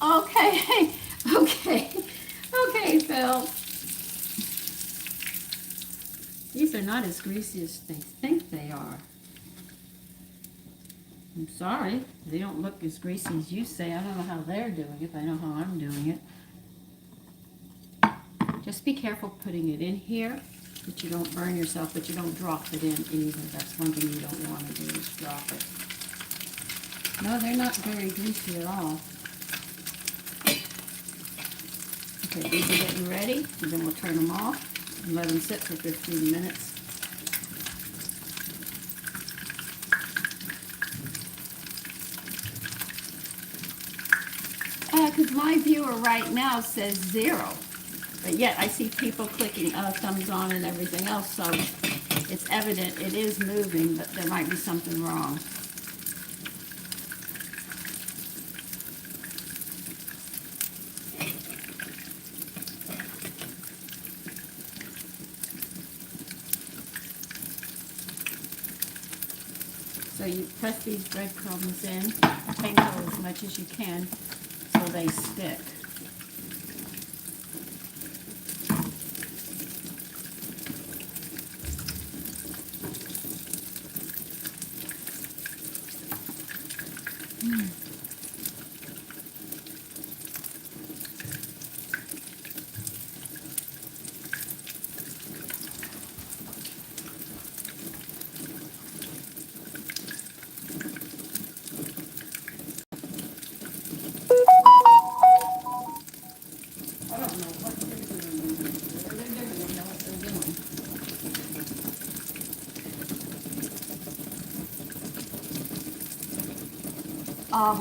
A: Okay, okay, Phil. These are not as greasy as they think they are. I'm sorry, they don't look as greasy as you say. I don't know how they're doing it, but I know how I'm doing it. Just be careful putting it in here, that you don't burn yourself, but you don't drop it in either. That's one thing you don't want to do, is drop it. No, they're not very greasy at all. Okay, these are getting ready, and then we'll turn them off and let them sit for 15 minutes. Because my viewer right now says 0, but yet I see people clicking thumbs on and everything else, so it's evident it is moving, but there might be something wrong. So you press these breadcrumbs in, sprinkle as much as you can so they stick.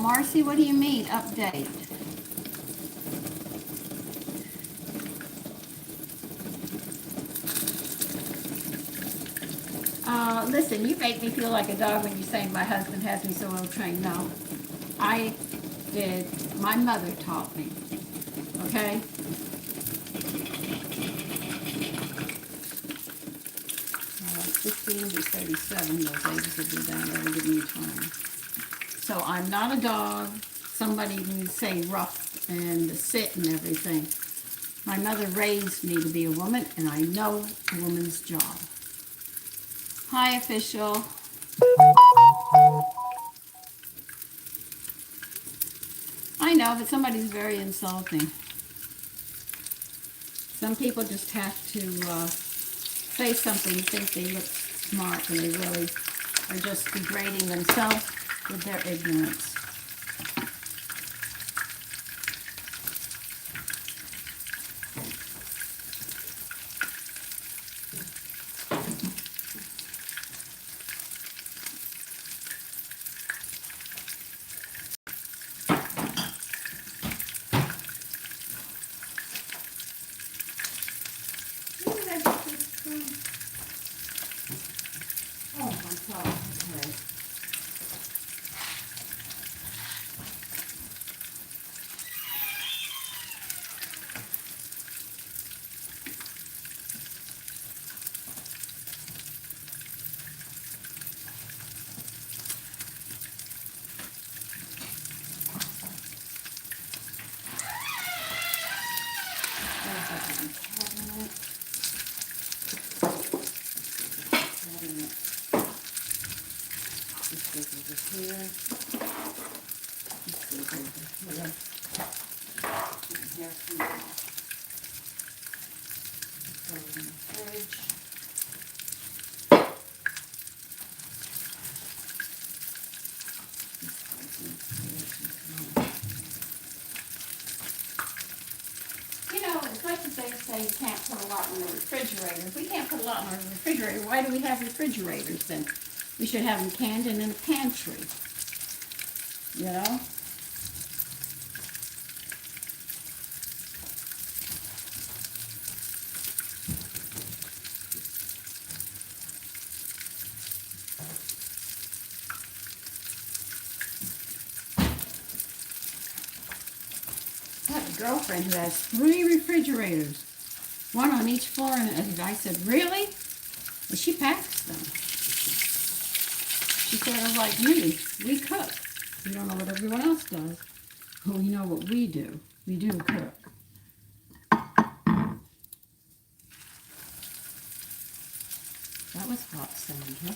A: Marcy, what do you mean, update? Listen, you make me feel like a dog when you say my husband has me so well trained. No, I did. My mother taught me. Okay? 15 to 37, those ages would be down there to give me time. So I'm not a dog, somebody can say rough and sit and everything. My mother raised me to be a woman, and I know a woman's job. Hi, official. I know, but somebody's very insulting. Some people just have to say something, think they look smart, and they really are just degrading themselves with their ignorance. Oh, on top. Okay. You know, it's like to say always say you can't put a lot in the refrigerator. If we can't put a lot in our refrigerator, why do we have refrigerators then? We should have them canned and in a pantry, you know? I have a girlfriend who has 3 refrigerators, one on each floor, and I said, really? And she packs them. She said, it's like me, we cook. We don't know what everyone else does, but we know what we do. We do cook. That was hot sound, huh?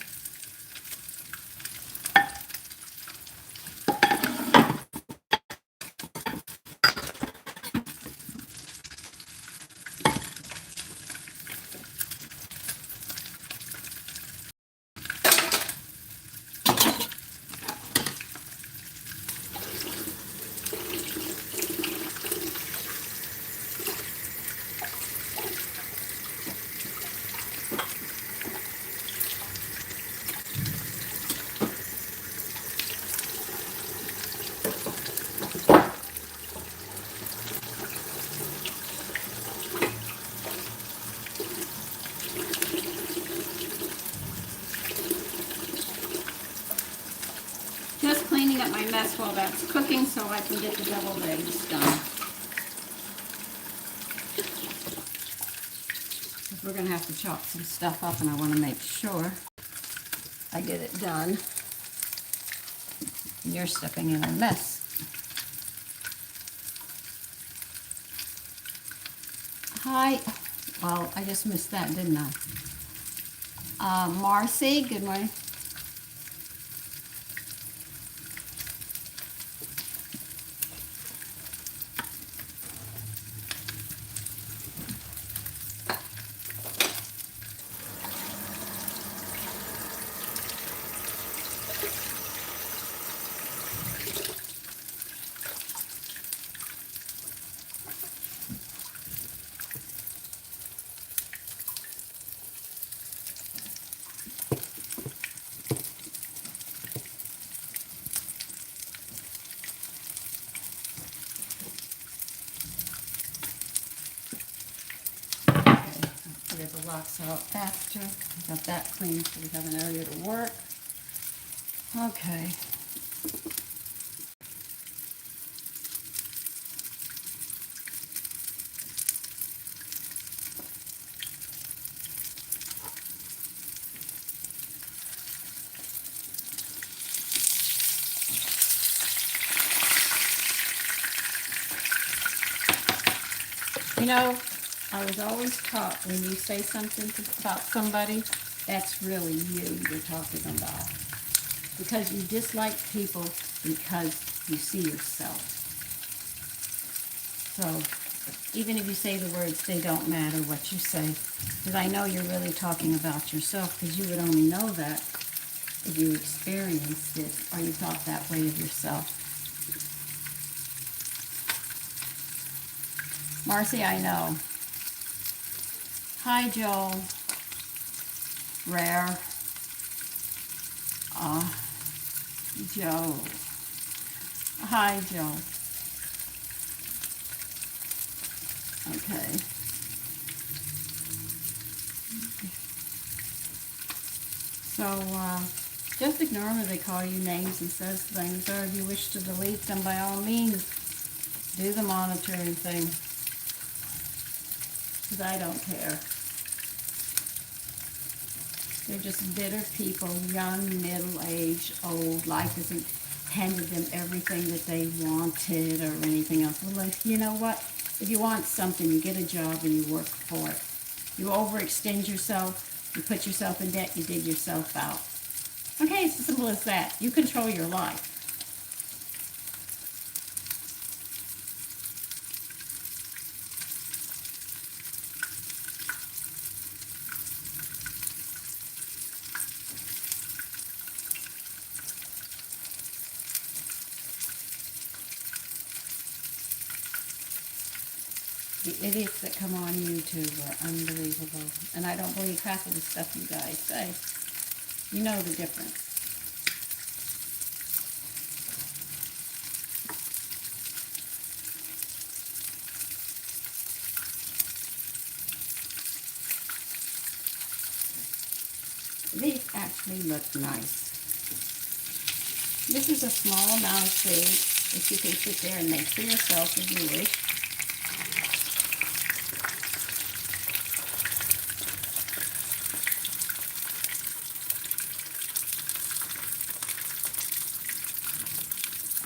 A: Just cleaning up my mess while that's cooking so I can get the deviled eggs done. We're going to have to chop some stuff up, and I want to make sure I get it done. You're stepping in a mess. Hi. Well, I just missed that, didn't I? Marcy, good morning. Get the locks out after. I got that clean so we have an area to work. Okay. You know, I was always taught when you say something about somebody, that's really you you're talking about. Because you dislike people because you see yourself. So even if you say the words, they don't matter what you say. Because I know you're really talking about yourself, because you would only know that if you experienced it or you thought that way of yourself. Marcy, I know. Hi, Joel. Rare. Joe. Hi, Joe. Okay. So, just ignore them if they call you names and says things, or if you wish to delete them, by all means, do the monitoring thing. Because I don't care. They're just bitter people, young, middle-aged, old. Life hasn't handed them everything that they wanted or anything else. Well, you know what? If you want something, you get a job and you work for it. You overextend yourself, you put yourself in debt, you dig yourself out. Okay, it's as simple as that. You control your life. The idiots that come on YouTube are unbelievable. And I don't believe half of the stuff you guys say. You know the difference. These actually look nice. This is a small amount of food that you can sit there and make for yourself if you wish.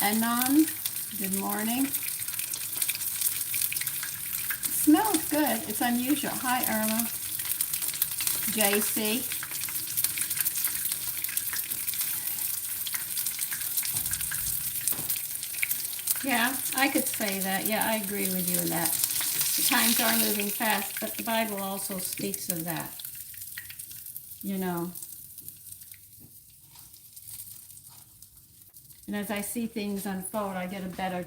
A: Anon, good morning. It smells good. It's unusual. Hi, Irma. JC. Yeah, I could say that. Yeah, I agree with you in that. The times are moving fast, but the Bible also speaks of that. You know. And as I see things unfold, I get a better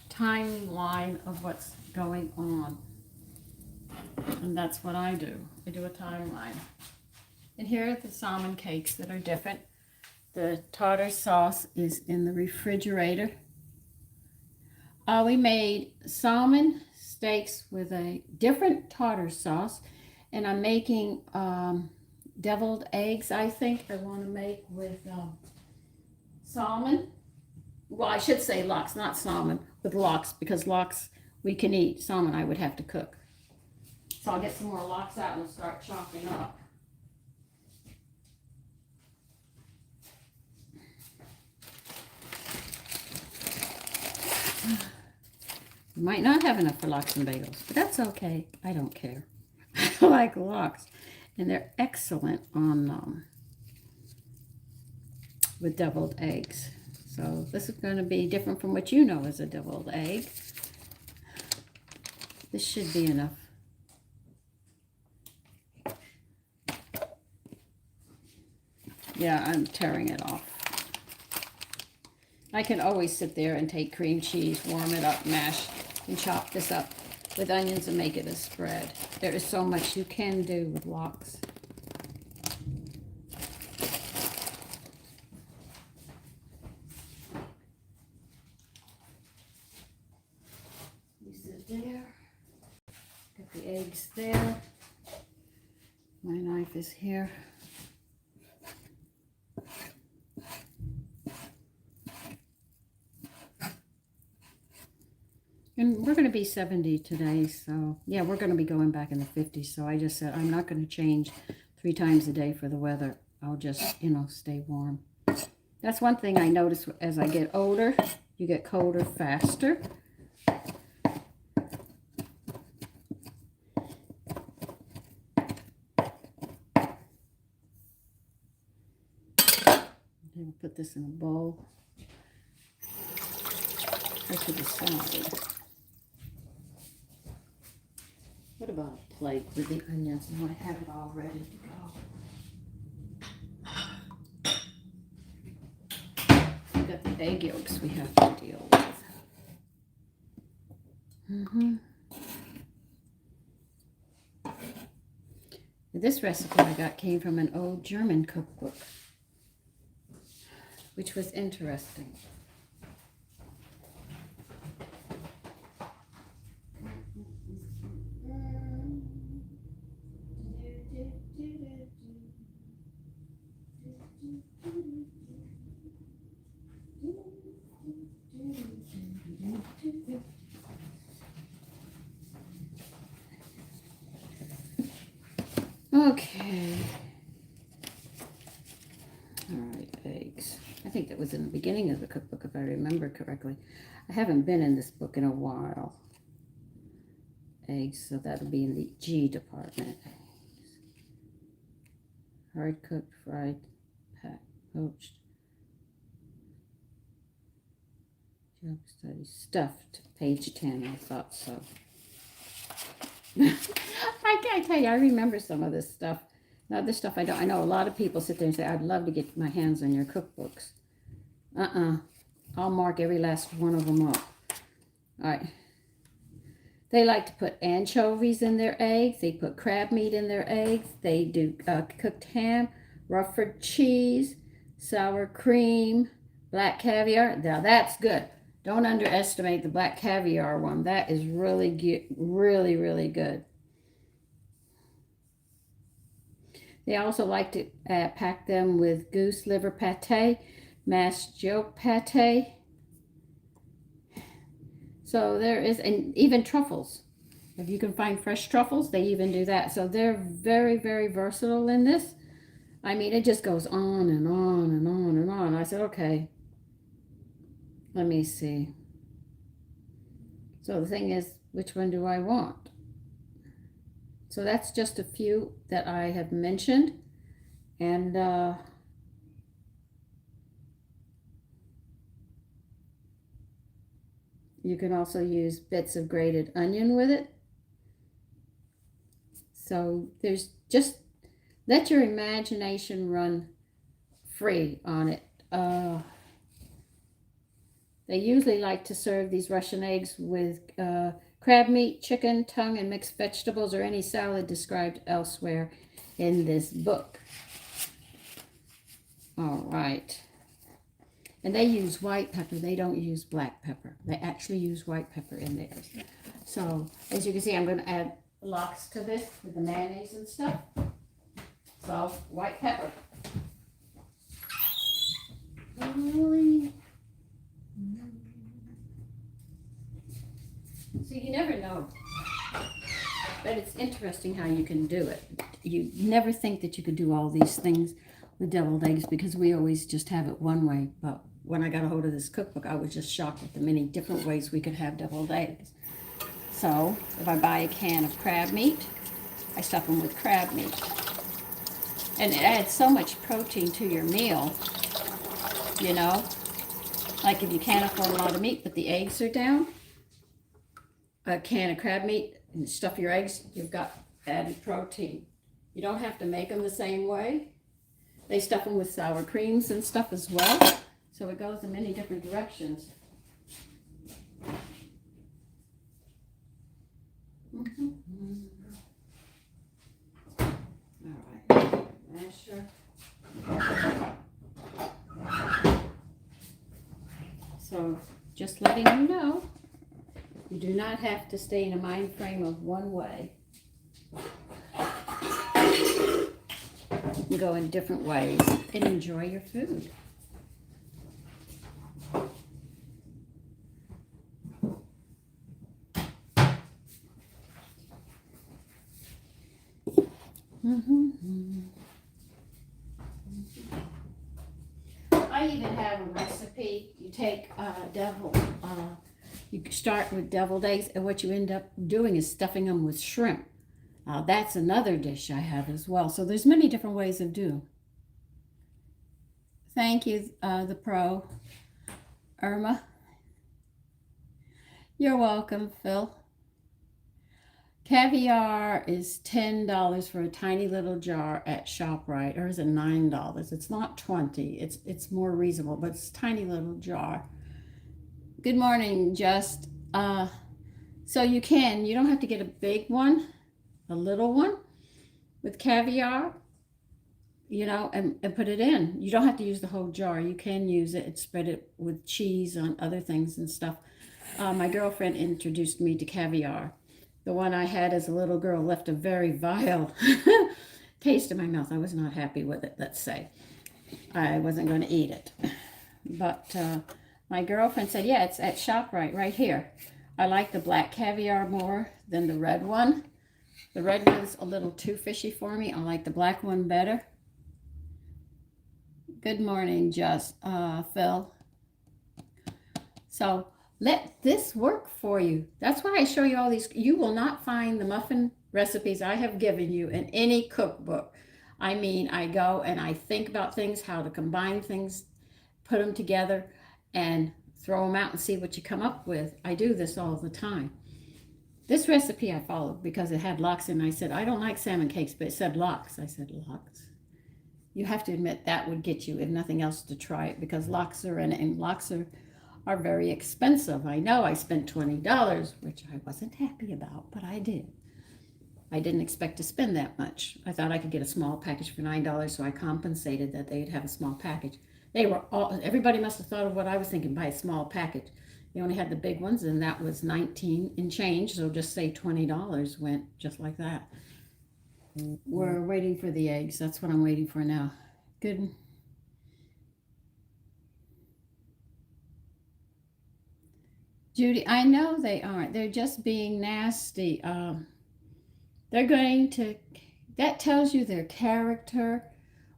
A: timeline of what's going on. And that's what I do. I do a timeline. And here are the salmon cakes that are different. The tartar sauce is in the refrigerator. We made salmon steaks with a different tartar sauce. And I'm making deviled eggs, I think. I want to make with salmon. Well, I should say lox, not salmon, with lox, because lox we can eat. Salmon I would have to cook. So I'll get some more lox out and start chopping up. You might not have enough for lox and bagels, but that's okay. I don't care. I like lox, and they're excellent on with deviled eggs. So this is going to be different from what you know as a deviled egg. This should be enough. Yeah, I'm tearing it off. I can always sit there and take cream cheese, warm it up, mash, and chop this up with onions and make it a spread. There is so much you can do with lox. These are there. Got the eggs there. My knife is here. And we're going to be 70 today, so yeah, we're going to be going back in the 50s. So I just said I'm not going to change 3 times a day for the weather. I'll just, stay warm. That's one thing I notice as I get older. You get colder faster. We'll put this in a bowl. Or to the side. What about a plate with the onions? I want to have it all ready to go. We've got the egg yolks we have to deal with. This recipe I got came from an old German cookbook, which was interesting. Okay. All right, eggs. I think that was in the beginning of the cookbook, if I remember correctly. I haven't been in this book in a while. Eggs, so that'll be in the G department. Hard cooked, fried, packed, poached. Job study, stuffed, page 10, I thought so. I can't tell you, I remember some of this stuff. Now, this stuff I don't. I know a lot of people sit there and say, I'd love to get my hands on your cookbooks. I'll mark every last one of them up. All right. They like to put anchovies in their eggs. They put crab meat in their eggs. They do cooked ham, Rufford cheese, sour cream, black caviar. Now that's good. Don't underestimate the black caviar one. That is really good, really good. They also like to pack them with goose liver pate, mashed yolk pate. So there is, and even truffles. If you can find fresh truffles, they even do that. So they're very versatile in this. I mean, it just goes on and on and on and on. I said, okay, let me see. So the thing is, which one do I want? So that's just a few that I have mentioned. And you can also use bits of grated onion with it. So there's just, let your imagination run free on it. They usually like to serve these Russian eggs with crab meat, chicken, tongue, and mixed vegetables, or any salad described elsewhere in this book. All right. And they use white pepper. They don't use black pepper. They actually use white pepper in theirs. So, as you can see, I'm going to add lox to this with the mayonnaise and stuff. So, white pepper. So you never know, but it's interesting how you can do it. You never think that you could do all these things with deviled eggs because we always just have it one way. But when I got a hold of this cookbook, I was just shocked at the many different ways we could have deviled eggs. So if I buy a can of crab meat, I stuff them with crab meat. And it adds so much protein to your meal, you know. Like if you can't afford a lot of meat, but the eggs are down, a can of crab meat and stuff your eggs, you've got added protein. You don't have to make them the same way. They stuff them with sour creams and stuff as well. So it goes in many different directions. All right, masher. So just letting you know, you do not have to stay in a mind frame of one way. You can go in different ways and enjoy your food. I even have a recipe. You take you start with deviled eggs, and what you end up doing is stuffing them with shrimp. That's another dish I have as well. So there's many different ways of doing. Thank you, the pro, Irma. You're welcome, Phil. Caviar is $10 for a tiny little jar at ShopRite, or is it $9? It's not $20. It's more reasonable, but it's a tiny little jar. Good morning, Just. So you don't have to get a big one, a little one with caviar, you know, and put it in. You don't have to use the whole jar. You can use it and spread it with cheese on other things and stuff. My girlfriend introduced me to caviar. The one I had as a little girl left a very vile taste in my mouth. I was not happy with it, let's say. I wasn't going to eat it. But my girlfriend said, yeah, it's at ShopRite right here. I like the black caviar more than the red one. The red one's a little too fishy for me. I like the black one better. Good morning, Phil. So let this work for you. That's why I show you all these. You will not find the muffin recipes I have given you in any cookbook. I mean, I go and I think about things, how to combine things, put them together, and throw them out and see what you come up with. I do this all the time. This recipe I followed because it had lox in it. I said, I don't like salmon cakes, but it said lox. I said, lox. You have to admit that would get you, if nothing else, to try it because lox are in it, and lox are are very expensive. I know I spent $20, which I wasn't happy about, but I did. I didn't expect to spend that much. I thought I could get a small package for $9, so I compensated that they'd have a small package. Everybody must have thought of what I was thinking, buy a small package. They only had the big ones, and that was 19 and change, so just say $20 went just like that. We're waiting for the eggs. That's what I'm waiting for now. Good. Judy, I know they aren't. They're just being nasty. They're going to, that tells you their character,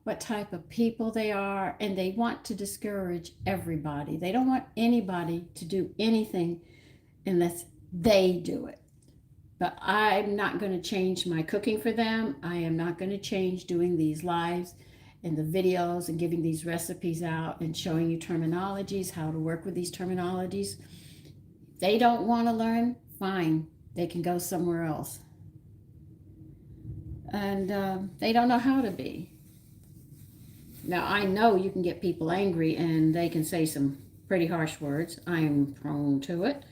A: what type of people they are, and they want to discourage everybody. They don't want anybody to do anything unless they do it. But I'm not going to change my cooking for them. I am not going to change doing these lives and the videos and giving these recipes out and showing you terminologies, how to work with these terminologies. If they don't want to learn, fine. They can go somewhere else. And they don't know how to be. Now, I know you can get people angry and they can say some pretty harsh words. I'm prone to it.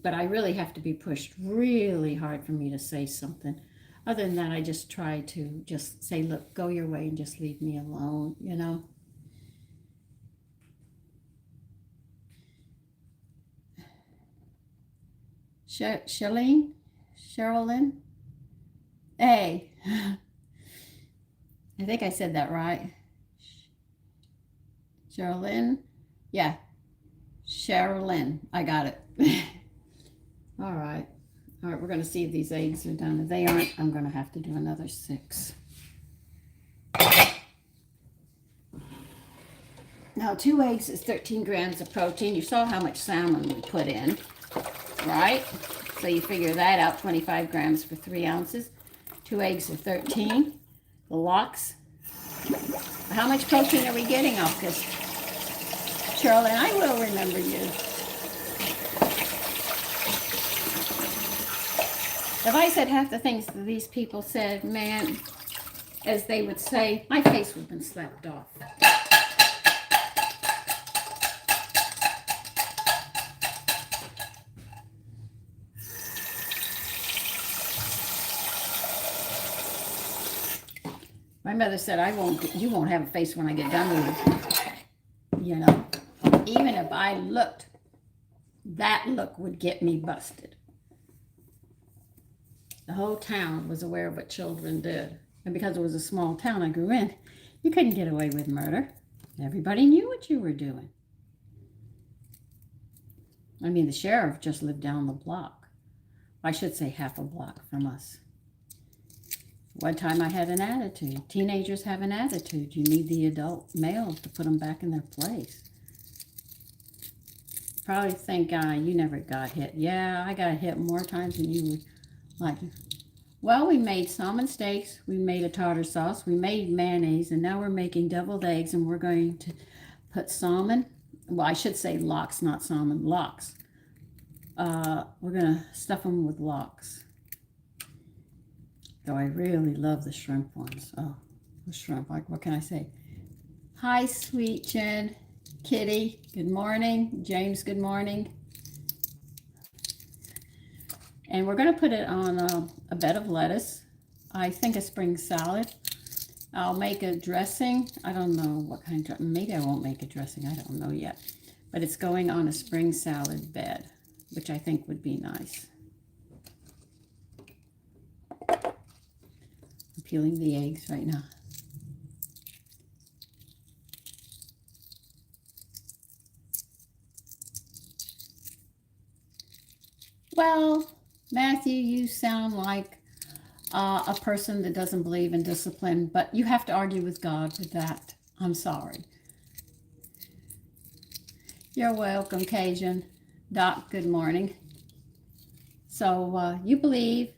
A: But I really have to be pushed really hard for me to say something. Other than that, I just try to just say, look, go your way and just leave me alone, you know. Sherilyn? Hey, I think I said that right. Sherilyn? Yeah, Sherilyn. I got it. All right. All right, we're going to see if these eggs are done. If they aren't, I'm going to have to do another 6. Now, 2 eggs is 13 grams of protein. You saw how much salmon we put in, right? So you figure that out, 25 grams for 3 ounces. 2 eggs are 13. The lox. How much protein are we getting off this? Shirley, I will remember you. If I said half the things that these people said, man, as they would say, my face would have been slapped off. My mother said, you won't have a face when I get done with it. You know, even if I looked, that look would get me busted. The whole town was aware of what children did. And because it was a small town I grew in, you couldn't get away with murder. Everybody knew what you were doing. I mean, the sheriff just lived down the block. I should say half a block from us. One time I had an attitude. Teenagers have an attitude. You need the adult males to put them back in their place. Probably think you never got hit. Yeah, I got hit more times than you would like. Well, we made salmon steaks. We made a tartar sauce. We made mayonnaise. And now we're making deviled eggs. And we're going to put salmon. Well, I should say lox, not salmon. Lox. We're going to stuff them with lox. Though I really love the shrimp ones. Oh, the shrimp. What can I say? Hi, sweet Jen. Kitty, good morning. James, good morning. And we're going to put it on a bed of lettuce. I think a spring salad. I'll make a dressing. I don't know what kind of, maybe I won't make a dressing. I don't know yet. But it's going on a spring salad bed, which I think would be nice. I'm peeling the eggs right now. Well, Matthew, you sound like a person that doesn't believe in discipline, but you have to argue with God with that. I'm sorry. You're welcome, Cajun. Doc, good morning. So you believe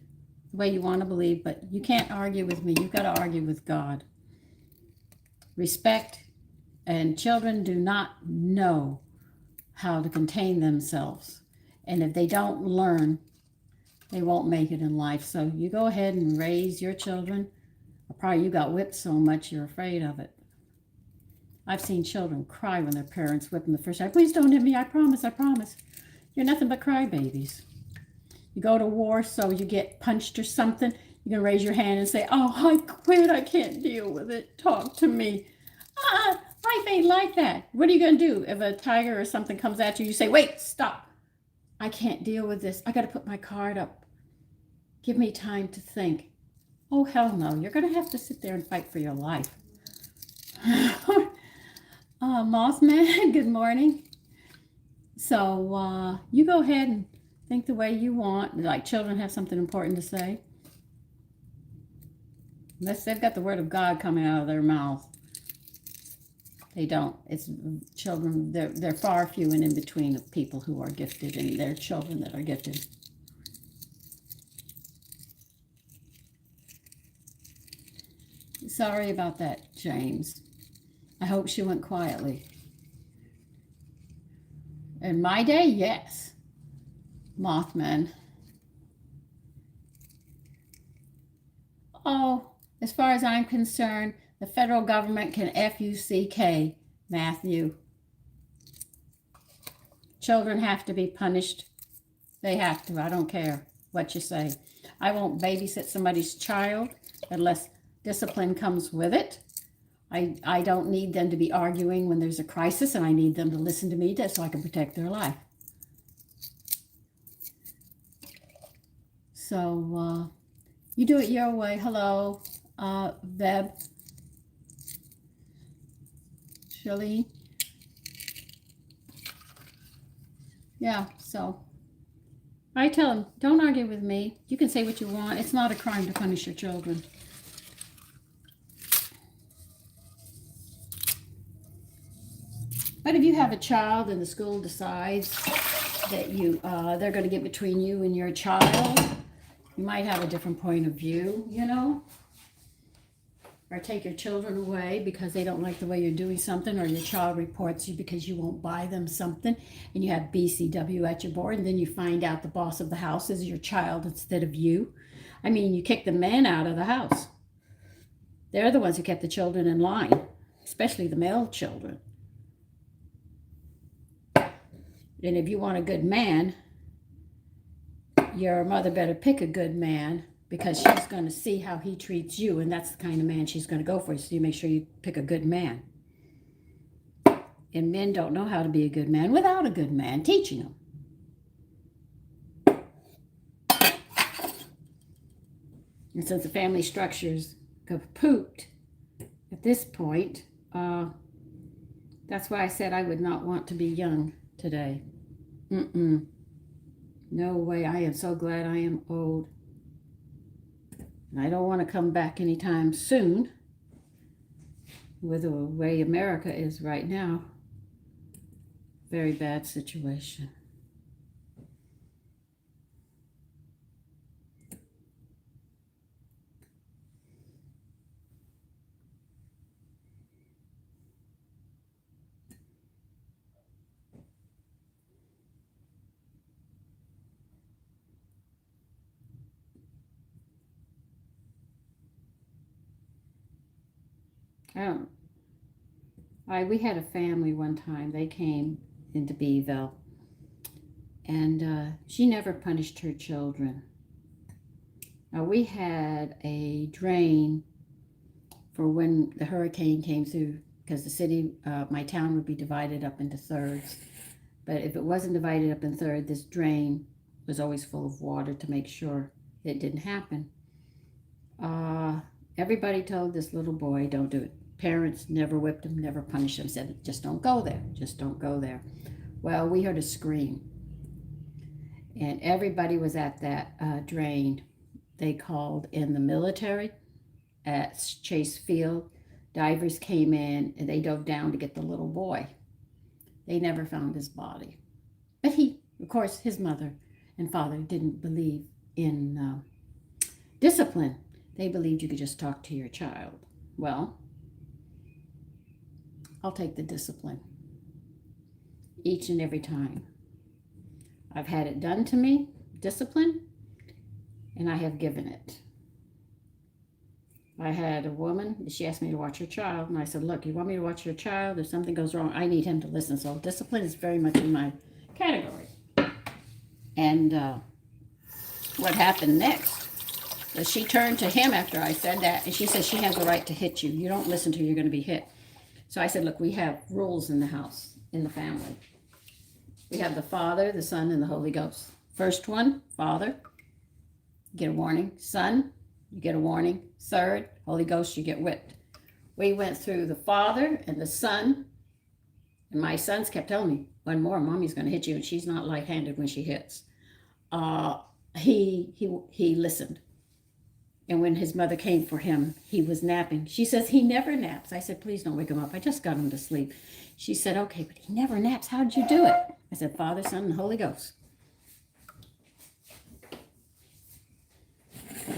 A: the way you want to believe, but you can't argue with me. You've got to argue with God. Respect, and children do not know how to contain themselves. And if they don't learn, they won't make it in life. So you go ahead and raise your children. Or probably you got whipped so much you're afraid of it. I've seen children cry when their parents whip them the first time. Please don't hit me. I promise. I promise. You're nothing but crybabies. You go to war, so you get punched or something. You can raise your hand and say, oh, I quit. I can't deal with it. Talk to me. Life ain't like that. What are you going to do? If a tiger or something comes at you, you say, wait, stop. I can't deal with this. I got to put my card up. Give me time to think. Oh, hell no. You're going to have to sit there and fight for your life. Mothman, good morning. So you go ahead and think the way you want. Like children have something important to say. Unless they've got the word of God coming out of their mouth. They don't. It's children. They're far few and in between of people who are gifted, and they're children that are gifted. Sorry about that, James. I hope she went quietly. In my day, yes. Mothman. Oh, as far as I'm concerned, the federal government can F-U-C-K, Matthew. Children have to be punished. They have to. I don't care what you say. I won't babysit somebody's child unless discipline comes with it. I don't need them to be arguing when there's a crisis, and I need them to listen to me so I can protect their life. So you do it your way. Hello, Veb. Shirley. Yeah, so I tell them, don't argue with me. You can say what you want. It's not a crime to punish your children. But if you have a child and the school decides that they're going to get between you and your child, you might have a different point of view, you know? Or take your children away because they don't like the way you're doing something, or your child reports you because you won't buy them something, and you have BCW at your board, and then you find out the boss of the house is your child instead of you. I mean, you kick the men out of the house. They're the ones who kept the children in line, especially the male children. And if you want a good man, your mother better pick a good man, because she's going to see how he treats you, and that's the kind of man she's going to go for. So you make sure you pick a good man. And men don't know how to be a good man without a good man teaching them. And since the family structure's kaput at this point, that's why I said I would not want to be young today. No way. I am so glad I am old. And I don't want to come back anytime soon with the way America is right now. Very bad situation. We had a family one time. They came into Beeville, and she never punished her children. Now, we had a drain for when the hurricane came through, because the city, my town would be divided up into thirds. But if it wasn't divided up in thirds, this drain was always full of water to make sure it didn't happen. Everybody told this little boy, don't do it. Parents never whipped him, never punished him, said, just don't go there, just don't go there. Well, we heard a scream, and everybody was at that drain. They called in the military at Chase Field. Divers came in, and they dove down to get the little boy. They never found his body. But of course, his mother and father didn't believe in discipline. They believed you could just talk to your child. Well, I'll take the discipline each and every time. I've had it done to me, discipline, and I have given it. I had a woman, she asked me to watch her child, and I said, look, you want me to watch your child? If something goes wrong, I need him to listen. So discipline is very much in my category. And what happened next was she turned to him after I said that, and she said she has a right to hit you. You don't listen to her, you're going to be hit. So I said, look, we have rules in the house, in the family. We have the Father, the Son, and the Holy Ghost. First one, Father, you get a warning. Son, you get a warning. Third, Holy Ghost, you get whipped. We went through the Father and the Son, and my sons kept telling me, one more, Mommy's going to hit you, and she's not light-handed when she hits. He listened. And when his mother came for him, he was napping. She says, he never naps. I said, please don't wake him up. I just got him to sleep. She said, okay, but he never naps. How did you do it? I said, Father, Son, and Holy Ghost.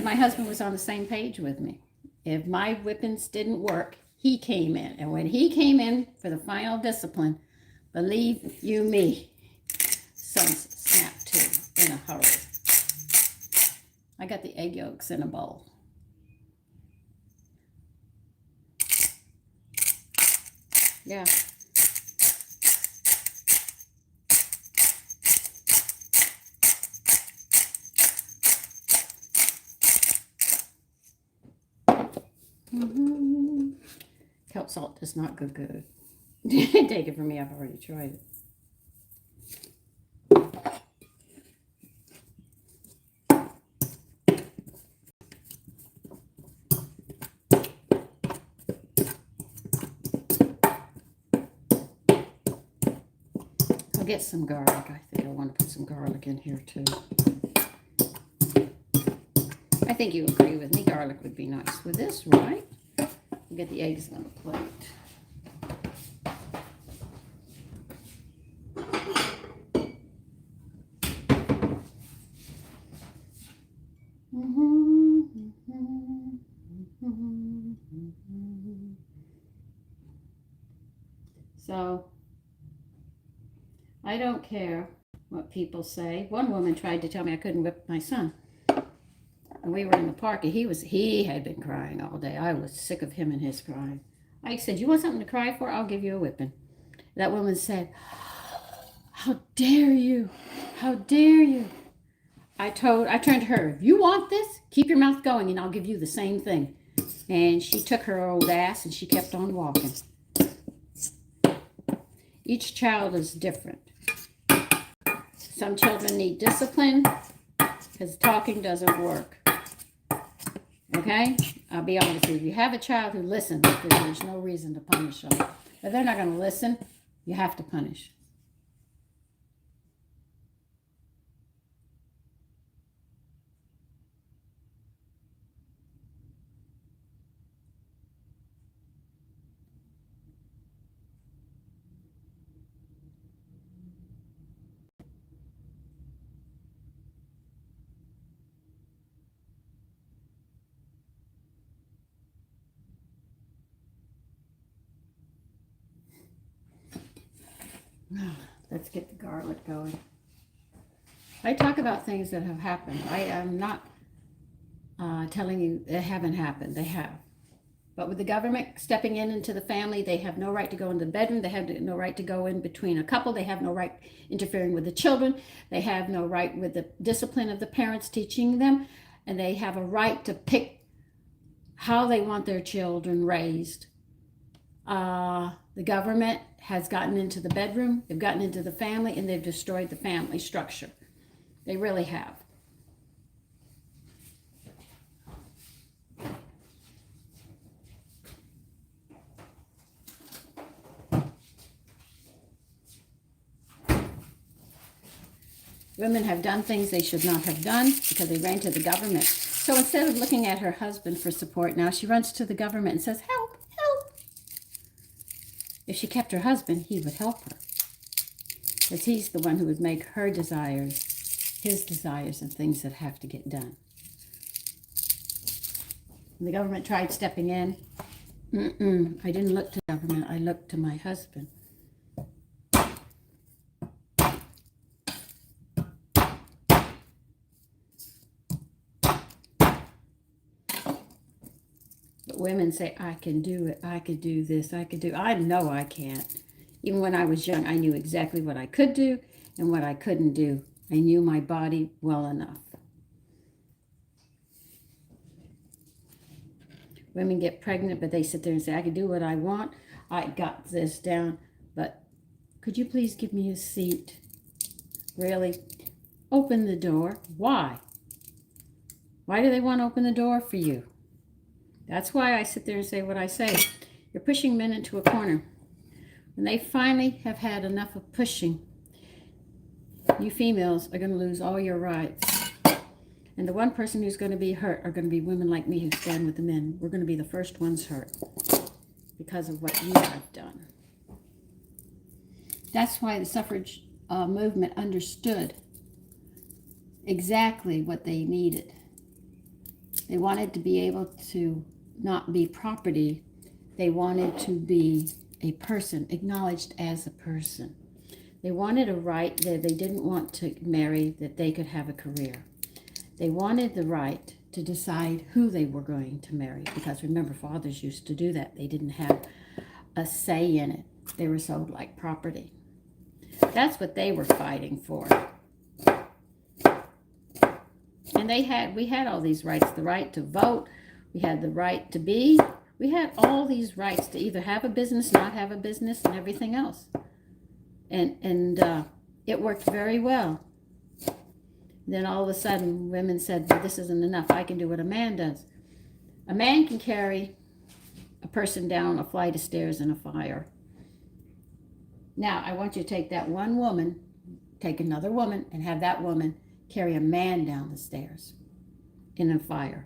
A: My husband was on the same page with me. If my whippings didn't work, he came in. And when he came in for the final discipline, believe you me, sons snapped too in a hurry. I got the egg yolks in a bowl. Yeah. Kelp salt does not go good. Take it from me, I've already tried it. I'll get some garlic. I think I want to put some garlic in here too. I think you agree with me. Garlic would be nice with this, right? We'll get the eggs on the plate. So, I don't care what people say. One woman tried to tell me I couldn't whip my son. And we were in the park, and he had been crying all day. I was sick of him and his crying. I said, you want something to cry for? I'll give you a whipping. That woman said, how dare you? How dare you? I turned to her, if you want this, keep your mouth going, and I'll give you the same thing. And she took her old ass, and she kept on walking. Each child is different. Some children need discipline because talking doesn't work. Okay? I'll be honest with you. You have a child who listens, there's no reason to punish them. But they're not going to listen. You have to punish. Let's get the garlic going. I talk about things that have happened. I am not telling you they haven't happened. They have. But with the government stepping into the family, they have no right to go into the bedroom. They have no right to go in between a couple. They have no right interfering with the children. They have no right with the discipline of the parents teaching them. And they have a right to pick how they want their children raised. The government has gotten into the bedroom, they've gotten into the family, and they've destroyed the family structure. They really have. Women have done things they should not have done because they ran to the government. So instead of looking at her husband for support, now she runs to the government and says, help, help. If she kept her husband, he would help her. Because he's the one who would make her desires, his desires, and things that have to get done. When the government tried stepping in, I didn't look to the government, I looked to my husband. women say, I can do it, I could do this, I could do. I know I can't. Even when I was young, I knew exactly what I could do and what I couldn't do. I knew my body well enough. Women get pregnant, but they sit there and say, I can do what I want. I got this down, but could you please give me a seat? Really? Open the door. Why? Why do they want to open the door for you? That's why I sit there and say what I say. You're pushing men into a corner. When they finally have had enough of pushing, you females are going to lose all your rights. And the one person who's going to be hurt are going to be women like me who stand with the men. We're going to be the first ones hurt because of what you have done. That's why the suffrage movement understood exactly what they needed. They wanted to be able to not be property. They wanted to be a person, acknowledged as a person. They wanted a right that they didn't want to marry, that they could have a career. They wanted the right to decide who they were going to marry, because remember, fathers used to do that. They didn't have a say in it. They were sold like property. That's what they were fighting for. And we had all these rights, the right to vote, we had the right to be, we had all these rights to either have a business, not have a business, and everything else. And it worked very well. Then all of a sudden, women said, this isn't enough. I can do what a man does. A man can carry a person down a flight of stairs in a fire. Now, I want you to take that one woman, take another woman, and have that woman carry a man down the stairs in a fire.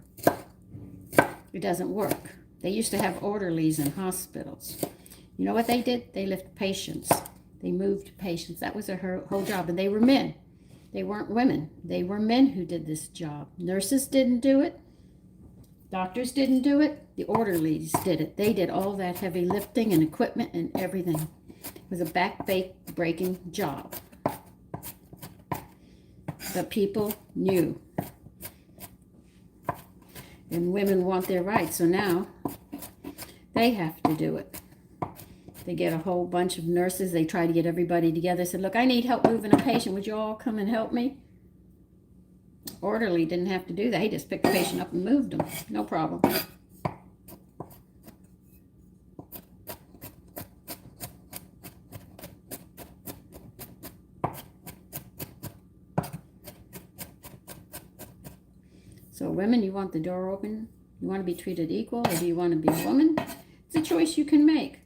A: It doesn't work. They used to have orderlies in hospitals. You know what they did? They lifted patients. They moved patients. That was their whole job. And they were men. They weren't women. They were men who did this job. Nurses didn't do it. Doctors didn't do it. The orderlies did it. They did all that heavy lifting and equipment and everything. It was a back-breaking job. The people knew. And women want their rights. So now they have to do it. They get a whole bunch of nurses. They try to get everybody together. They said, look, I need help moving a patient. Would you all come and help me? Orderly didn't have to do that. He just picked the patient up and moved them. No problem. So women, you want the door open? You want to be treated equal, or do you want to be a woman? It's a choice you can make.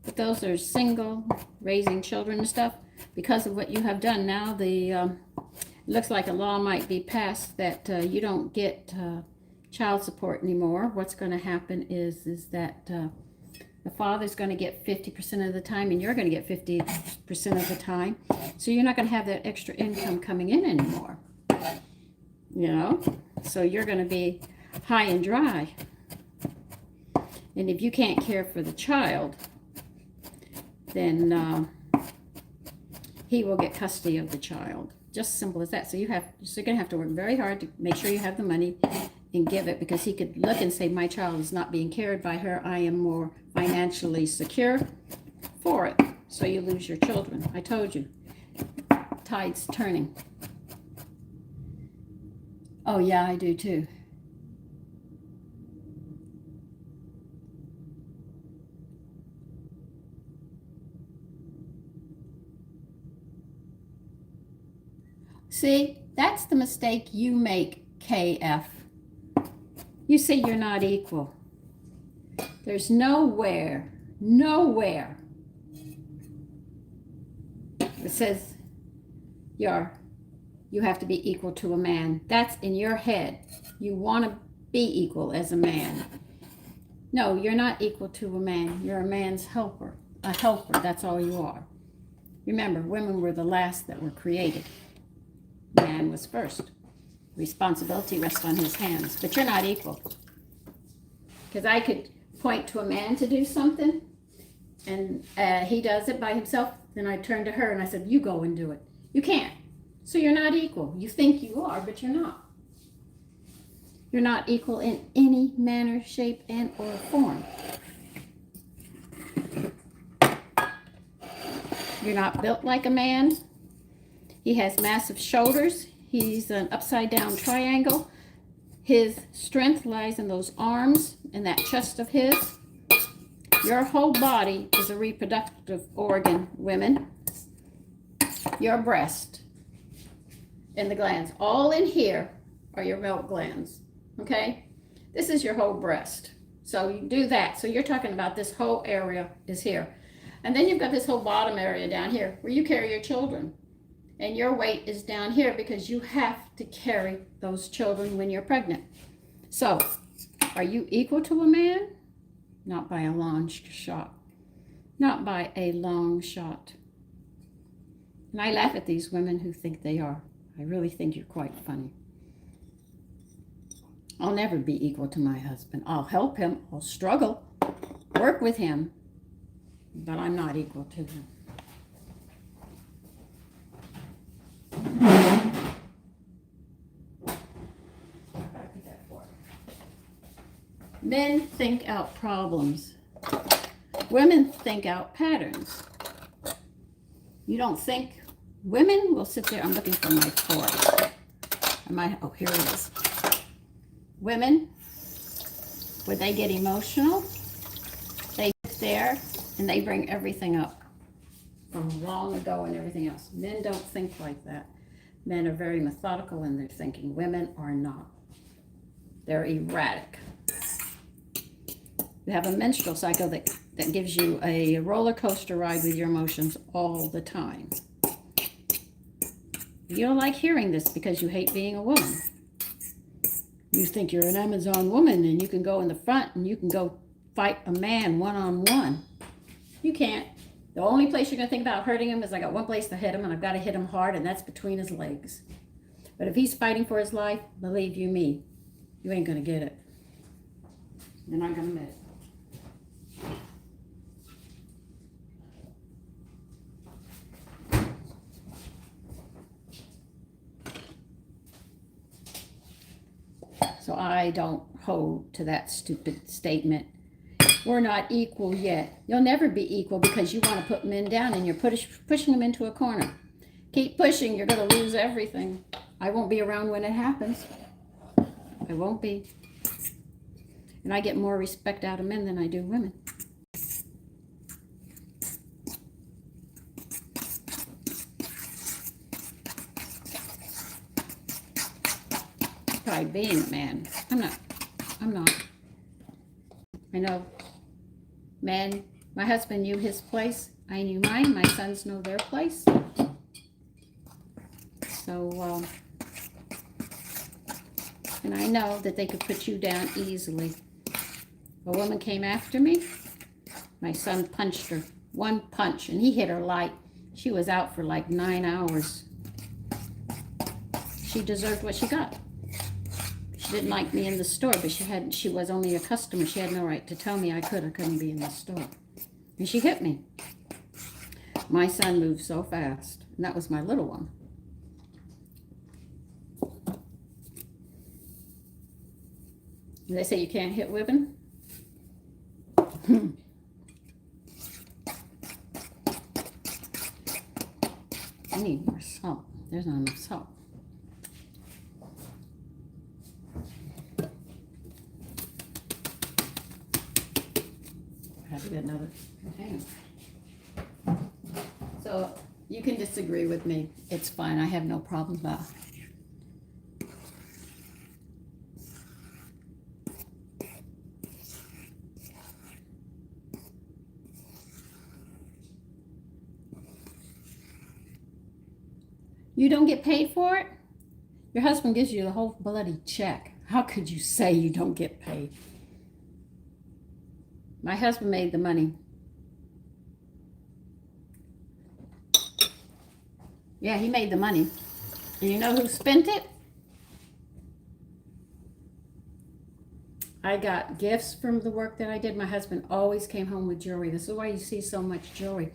A: But those are single, raising children and stuff, because of what you have done. Now it looks like a law might be passed that you don't get child support anymore. What's going to happen is that the father's going to get 50% of the time, and you're going to get 50% of the time. So you're not going to have that extra income coming in anymore. You know, so you're going to be high and dry. And if you can't care for the child, then he will get custody of the child. Just simple as that. So you're going to have to work very hard to make sure you have the money and give it, because he could look and say, my child is not being cared by her. I am more financially secure for it. So you lose your children. I told you. Tide's turning. Oh, yeah, I do too. See, that's the mistake you make, KF. You say you're not equal. There's nowhere it says you have to be equal to a man. That's in your head. You want to be equal as a man. No, you're not equal to a man. You're a man's helper. A helper, that's all you are. Remember, women were the last that were created. Man was first. Responsibility rests on his hands. But you're not equal. Because I could point to a man to do something, and he does it by himself. Then I turn to her and I said, you go and do it. You can't. So you're not equal. You think you are, but you're not. You're not equal in any manner, shape, and or form. You're not built like a man. He has massive shoulders. He's an upside down triangle. His strength lies in those arms and that chest of his. Your whole body is a reproductive organ, women. Your breast and the glands, all in here are your milk glands, okay? This is your whole breast. So you do that. So you're talking about this whole area is here. And then you've got this whole bottom area down here where you carry your children. And your weight is down here because you have to carry those children when you're pregnant. So, are you equal to a man? Not by a long shot. Not by a long shot. And I laugh at these women who think they are. I really think you're quite funny. I'll never be equal to my husband. I'll help him. I'll struggle. Work with him. But I'm not equal to him. Men think out problems. Women think out patterns. You don't think. Women will sit there. I'm looking for my fork. Oh, here it is. Women, when they get emotional, they sit there and they bring everything up from long ago and everything else. Men don't think like that. Men are very methodical in their thinking. Women are not. They're erratic. You have a menstrual cycle that gives you a roller coaster ride with your emotions all the time. You don't like hearing this because you hate being a woman. You think you're an Amazon woman and you can go in the front and you can go fight a man one-on-one. You can't. The only place you're going to think about hurting him is I got one place to hit him and I've got to hit him hard, and that's between his legs. But if he's fighting for his life, believe you me, you ain't going to get it. You're not going to admit it. So I don't hold to that stupid statement. We're not equal yet. You'll never be equal because you want to put men down and you're pushing them into a corner. Keep pushing, you're going to lose everything. I won't be around when it happens. I won't be. And I get more respect out of men than I do women. By being a man. I'm not. I know men, my husband knew his place. I knew mine. My sons know their place. So, and I know that they could put you down easily. A woman came after me. My son punched her. One punch, and he hit her light. She was out for like 9 hours. She deserved what she got. She didn't like me in the store, but she was only a customer. She had no right to tell me I couldn't be in the store. And she hit me. My son moved so fast, and that was my little one. And they say you can't hit women. I need more salt. There's not enough salt. I have to get another container. So you can disagree with me. It's fine. I have no problem with that. You don't get paid for it? Your husband gives you the whole bloody check. How could you say you don't get paid? My husband made the money. Yeah, he made the money. And you know who spent it? I got gifts from the work that I did. My husband always came home with jewelry. This is why you see so much jewelry.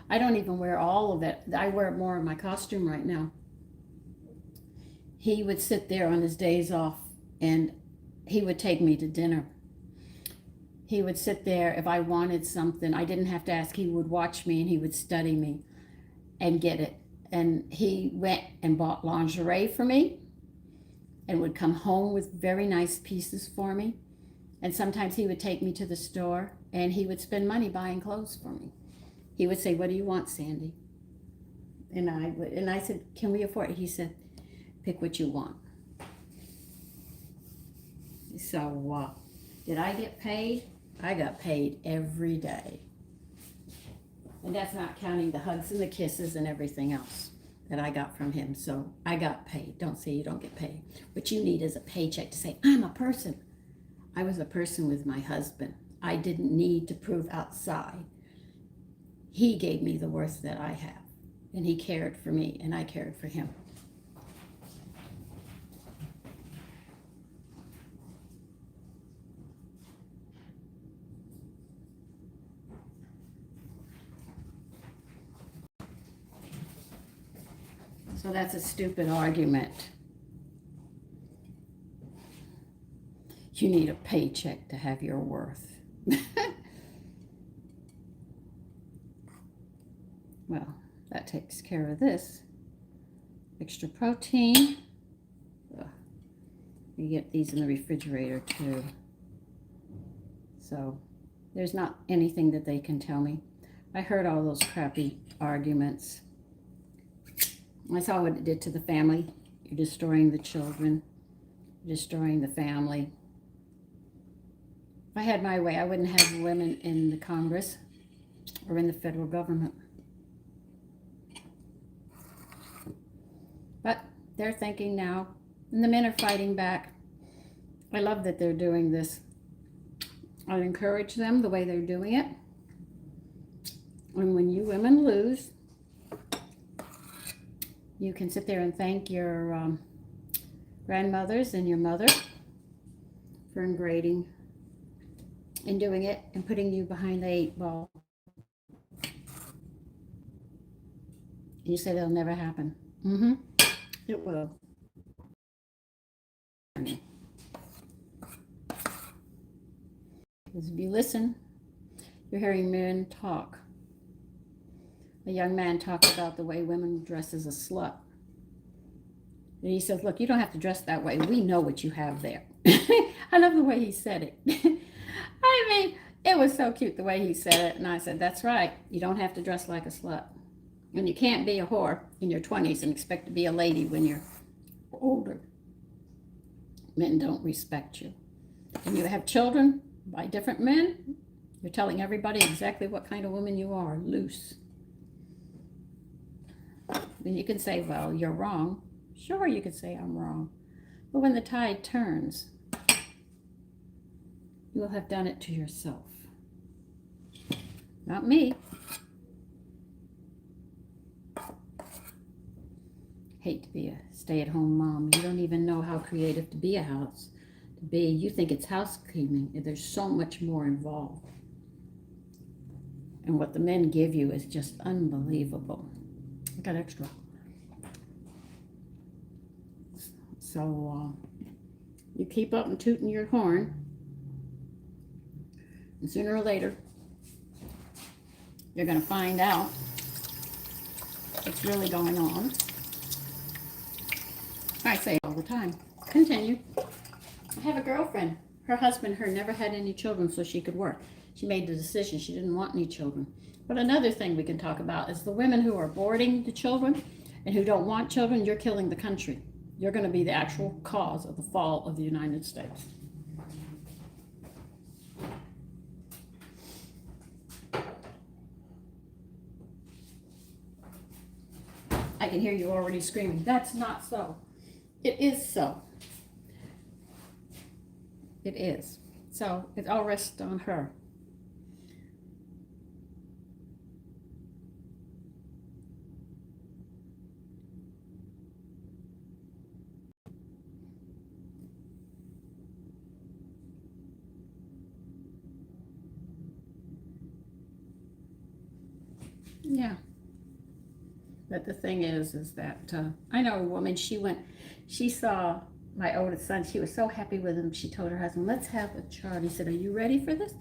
A: I don't even wear all of it. I wear more of my costume right now. He would sit there on his days off and he would take me to dinner. He would sit there. If I wanted something, I didn't have to ask. He would watch me and he would study me and get it. And he went and bought lingerie for me and would come home with very nice pieces for me. And sometimes he would take me to the store and he would spend money buying clothes for me. He would say, "What do you want, Sandy?" And I said, "Can we afford it?" He said, "Pick what you want." So, did I get paid? I got paid every day. And that's not counting the hugs and the kisses and everything else that I got from him. So I got paid. Don't say you don't get paid. What you need is a paycheck to say, I'm a person. I was a person with my husband. I didn't need to prove outside. He gave me the worth that I have. And he cared for me, and I cared for him. So that's a stupid argument. You need a paycheck to have your worth. Well, that takes care of this. Extra protein. Ugh. You get these in the refrigerator too. So there's not anything that they can tell me. I heard all those crappy arguments. I saw what it did to the family. You're destroying the children. You're destroying the family. If I had my way, I wouldn't have women in the Congress or in the federal government. But they're thinking now, and the men are fighting back. I love that they're doing this. I encourage them the way they're doing it. And when you women lose, you can sit there and thank your grandmothers and your mother for ingraining and doing it and putting you behind the 8 ball. You say that'll never happen. It will. Because if you listen, you're hearing men talk. A young man talked about the way women dress as a slut. And he says, look, you don't have to dress that way. We know what you have there. I love the way he said it. I mean, it was so cute the way he said it. And I said, that's right. You don't have to dress like a slut. And you can't be a whore in your 20s and expect to be a lady when you're older. Men don't respect you. When you have children by different men, you're telling everybody exactly what kind of woman you are, loose. And you can say, well, you're wrong. Sure, you could say I'm wrong. But when the tide turns, you will have done it to yourself. Not me. Hate to be a stay-at-home mom. You don't even know how creative to be a house. You think it's housekeeping. There's so much more involved. And what the men give you is just unbelievable. I got extra. So you keep up and tooting your horn, and sooner or later, you're going to find out what's really going on. I say it all the time. Continue. I have a girlfriend. Her husband, never had any children so she could work. She made the decision she didn't want any children. But another thing we can talk about is the women who are aborting the children and who don't want children. You're killing the country. You're going to be the actual cause of the fall of the United States. I can hear you already screaming. That's not so. It is so. It is. So it all rests on her. Yeah. But the thing is that I know a woman, she saw my oldest son, she was so happy with him. She told her husband, let's have a child. He said, are you ready for this?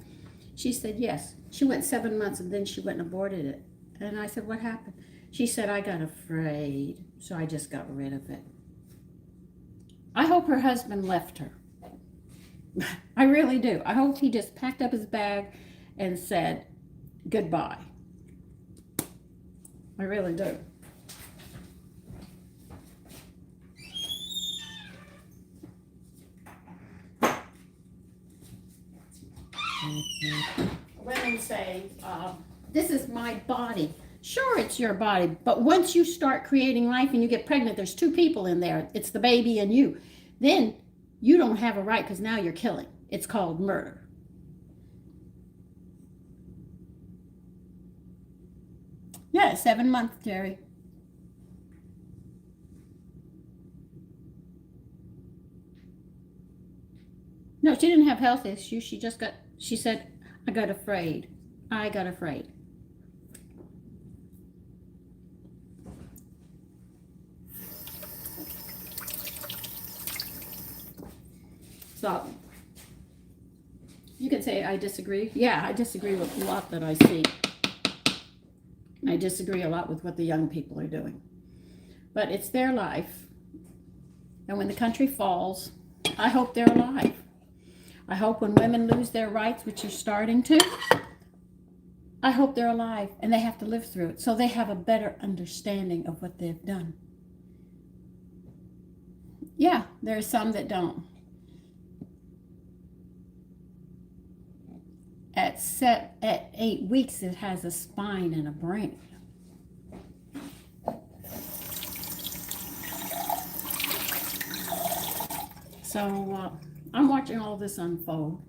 A: She said, yes. She went 7 months and then she went and aborted it. And I said, what happened? She said, I got afraid, so I just got rid of it. I hope her husband left her. I really do. I hope he just packed up his bag and said goodbye. I really do. Women say, this is my body. Sure, it's your body, but once you start creating life and you get pregnant, there's two people in there. It's the baby and you. Then you don't have a right because now you're killing. It's called murder. Yeah, 7 months, Terry. No, she didn't have health issues. She said, I got afraid. I got afraid. So, you can say I disagree. Yeah, I disagree with a lot that I see. I disagree a lot with what the young people are doing. But it's their life. And when the country falls, I hope they're alive. I hope when women lose their rights, which are starting to, I hope they're alive and they have to live through it so they have a better understanding of what they've done. Yeah, there are some that don't. At 8 weeks, it has a spine and a brain. So I'm watching all this unfold.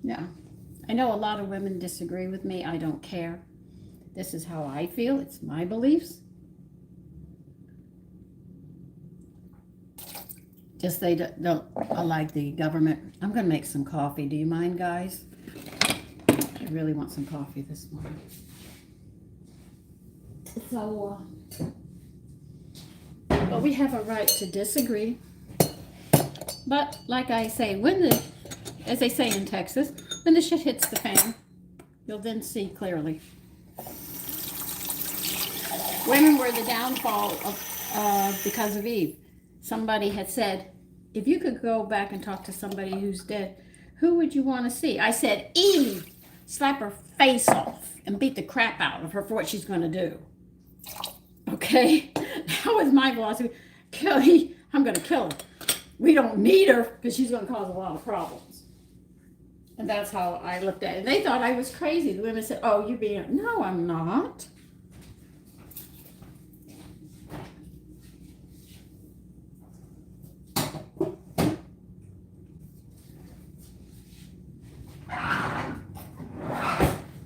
A: Yeah. I know a lot of women disagree with me. I don't care. This is how I feel. It's my beliefs. Just they don't like the government. I'm going to make some coffee. Do you mind, guys? I really want some coffee this morning. So, but we have a right to disagree. But like I say, as they say in Texas, when the shit hits the fan, you'll then see clearly. Women were the downfall of because of Eve. Somebody had said, if you could go back and talk to somebody who's dead, who would you want to see? I said, Eve. Slap her face off and beat the crap out of her for what she's going to do. Okay? That was my philosophy. I'm going to kill her. We don't need her because she's going to cause a lot of problems. And that's how I looked at it. They thought I was crazy. The women said, oh, you're being... No, I'm not.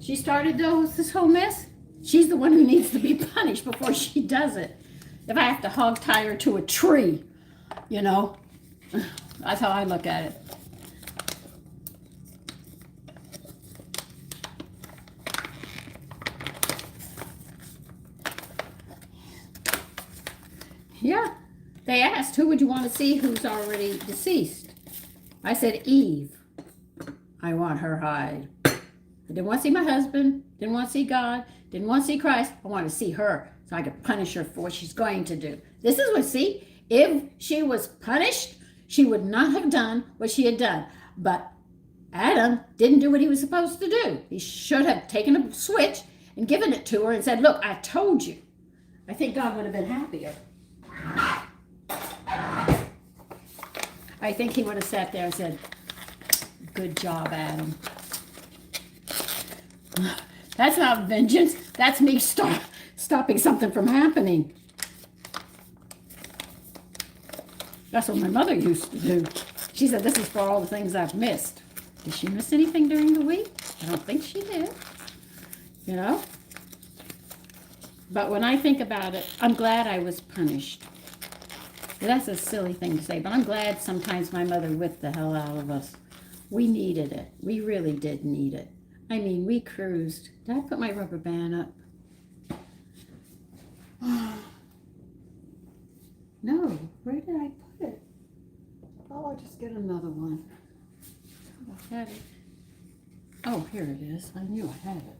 A: She started this whole mess. She's the one who needs to be punished before she does it. If I have to hog tie her to a tree, you know, that's how I look at it. Yeah, they asked, who would you want to see who's already deceased? I said, Eve. I want her hide. I didn't want to see my husband, didn't want to see God, didn't want to see Christ. I want to see her so I could punish her for what she's going to do. This is what, see, if she was punished, she would not have done what she had done. But Adam didn't do what he was supposed to do. He should have taken a switch and given it to her and said, look, I told you. I think God would have been happier. I think he would have sat there and said, good job, Adam. That's not vengeance. That's me stopping something from happening. That's what my mother used to do. She said, this is for all the things I've missed. Did she miss anything during the week? I don't think she did. You know? But when I think about it, I'm glad I was punished. Well, that's a silly thing to say, but I'm glad sometimes my mother whipped the hell out of us. We needed it. We really did need it. I mean, we cruised. Did I put my rubber band up? No, where did I put it? Oh, I'll just get another one. I had it. Oh, here it is. I knew I had it.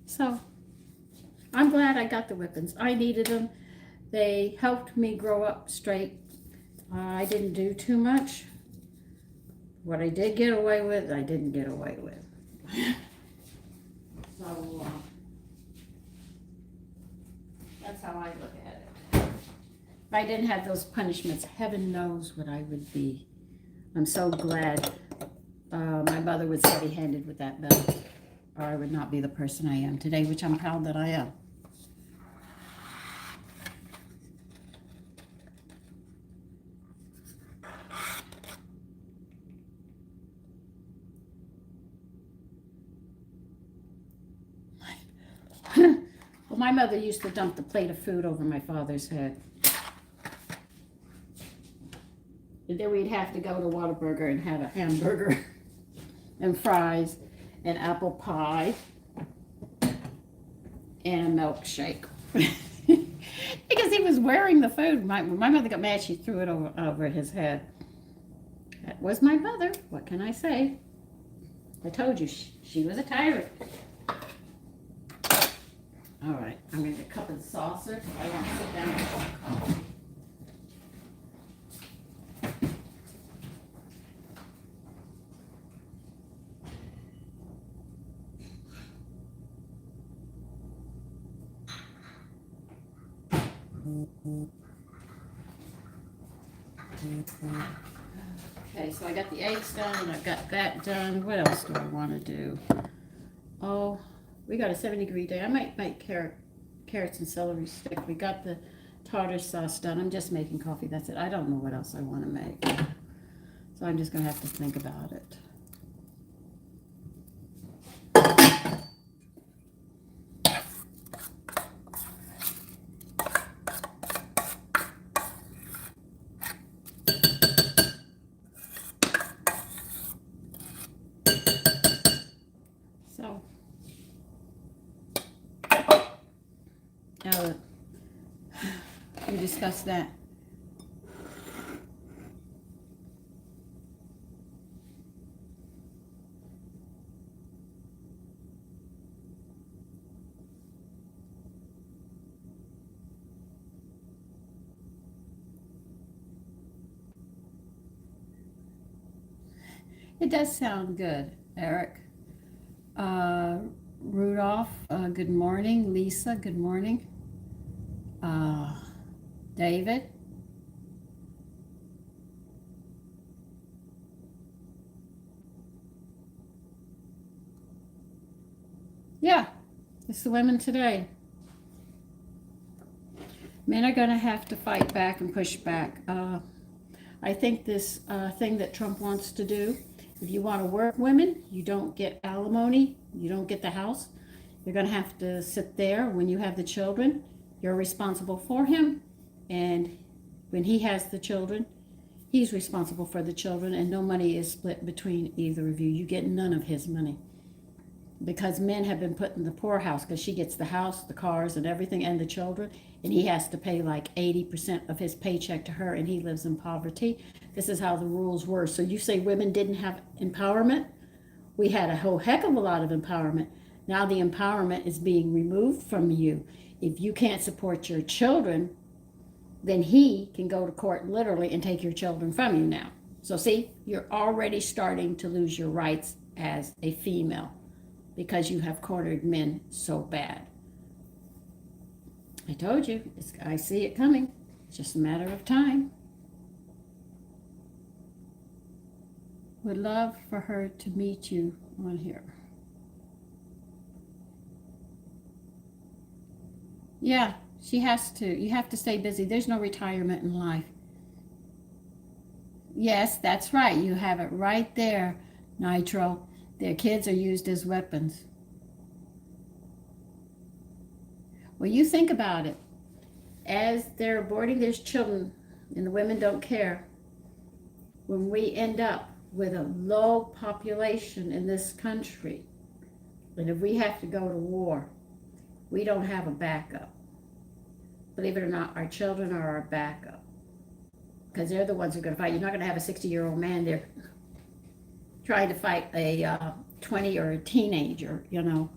A: So, I'm glad I got the whippings. I needed them. They helped me grow up straight. I didn't do too much. What I did get away with, I didn't get away with. So, that's how I look at it. If I didn't have those punishments, heaven knows what I would be. I'm so glad my mother was heavy-handed with that belt, or I would not be the person I am today, which I'm proud that I am. Well, my mother used to dump the plate of food over my father's head. And then we'd have to go to Whataburger and have a hamburger and fries and apple pie and a milkshake. Because he was wearing the food. My mother got mad, she threw it over his head. That was my mother. What can I say? I told you, she was a tyrant. All right, I'm going to get a cup of the saucer because I want to sit down and have coffee. Okay, so I got the eggs done and I've got that done. What else do I want to do? Oh, we got a 70-degree day. I might make carrots and celery stick. We got the tartar sauce done. I'm just making coffee. That's it. I don't know what else I want to make. So I'm just going to have to think about it. So, we discussed that. It does sound good, Eric. Rudolph, good morning. Lisa, good morning. David. Yeah, it's the women today. Men are going to have to fight back and push back. I think this thing that Trump wants to do, if you want to work women, you don't get alimony, you don't get the house. You're going to have to sit there when you have the children. You're responsible for him. And when he has the children, he's responsible for the children, and no money is split between either of you. You get none of his money. Because men have been put in the poorhouse, because she gets the house, the cars, and everything, and the children, and he has to pay like 80% of his paycheck to her, and he lives in poverty. This is how the rules were. So you say women didn't have empowerment? We had a whole heck of a lot of empowerment. Now the empowerment is being removed from you. If you can't support your children, then he can go to court literally and take your children from you now. So see, you're already starting to lose your rights as a female because you have cornered men so bad. I told you, I see it coming. It's just a matter of time. Would love for her to meet you on here. Yeah, she has to. You have to stay busy. There's no retirement in life. Yes, that's right. You have it right there, Nitro. Their kids are used as weapons. Well, you think about it. as they're aborting, there's children, and the women don't care. When we end up with a low population in this country, and if we have to go to war, we don't have a backup. Believe it or not, our children are our backup, because they're the ones who are going to fight. You're not going to have a 60-year-old man there trying to fight a 20 or a teenager, you know,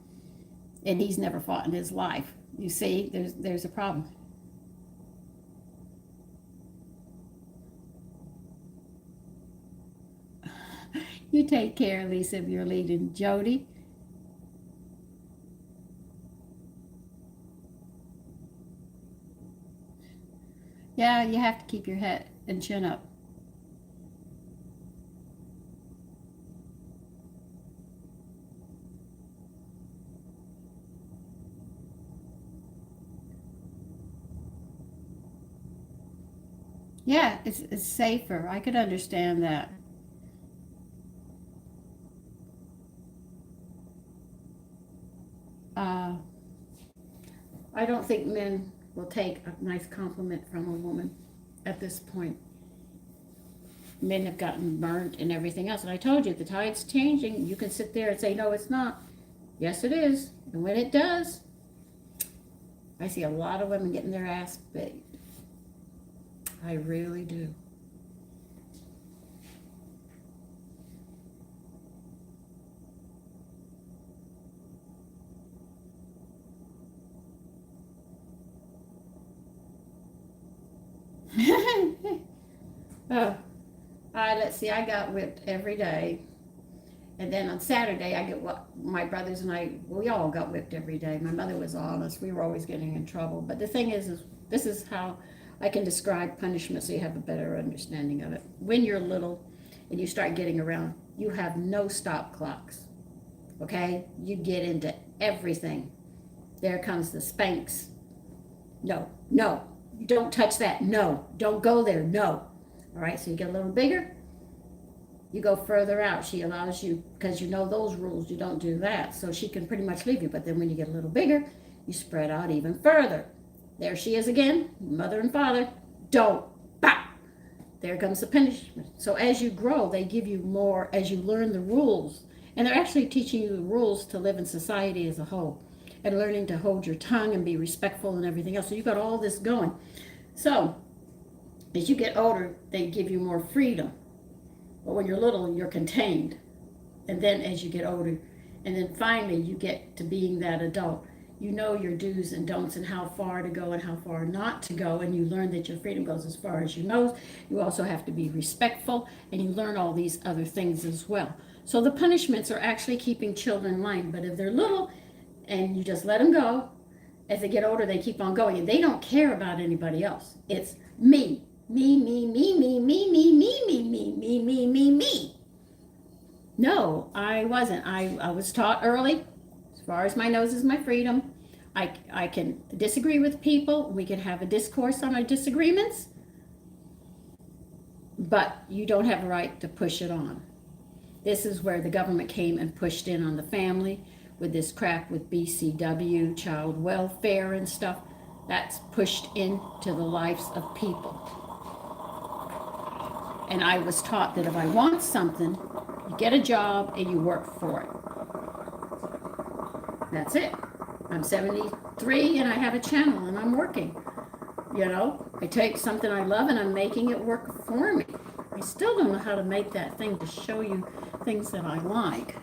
A: and he's never fought in his life. You see, there's a problem. You take care, Lisa, if you're leading. Jody? Yeah, you have to keep your head and chin up. Yeah, it's safer. I could understand that. Uh, I don't think men will take a nice compliment from a woman at this point. Men have gotten burnt and everything else. And I told you, the tide's changing. You can sit there and say, no, it's not. Yes, it is. And when it does, I see a lot of women getting their ass beat. I really do. Oh, let's see, I got whipped every day. And then on Saturday, I get what my brothers and I, we all got whipped every day. My mother was honest. We were always getting in trouble. But the thing is this is how I can describe punishment so you have a better understanding of it. When you're little and you start getting around, you have no stop clocks. Okay? You get into everything. There comes the spanks. No, no, you don't touch that. No, don't go there. No. All right, so you get a little bigger, you go further out. She allows you, because you know those rules, you don't do that. So she can pretty much leave you. But then when you get a little bigger, you spread out even further. There she is again, mother and father. Don't. Bah! There comes the punishment. So as you grow, they give you more as you learn the rules. And they're actually teaching you the rules to live in society as a whole. And learning to hold your tongue and be respectful and everything else. So you've got all this going. So as you get older, they give you more freedom. But when you're little, you're contained. And then as you get older, and then finally you get to being that adult, you know your do's and don'ts and how far to go and how far not to go. And you learn that your freedom goes as far as you know. You also have to be respectful, and you learn all these other things as well. So the punishments are actually keeping children in line. But if they're little and you just let them go, as they get older, they keep on going. And they don't care about anybody else. It's me. Me, me, me, me, me, me, me, me, me, me, me, me, me. No, I wasn't. I was taught early, as far as my nose is my freedom. I can disagree with people. We can have a discourse on our disagreements. But you don't have a right to push it on. This is where the government came and pushed in on the family with this crap with BCW, child welfare and stuff. That's pushed into the lives of people. And I was taught that if I want something, you get a job and you work for it. That's it. I'm 73 and I have a channel and I'm working. You know, I take something I love and I'm making it work for me. I still don't know how to make that thing to show you things that I like.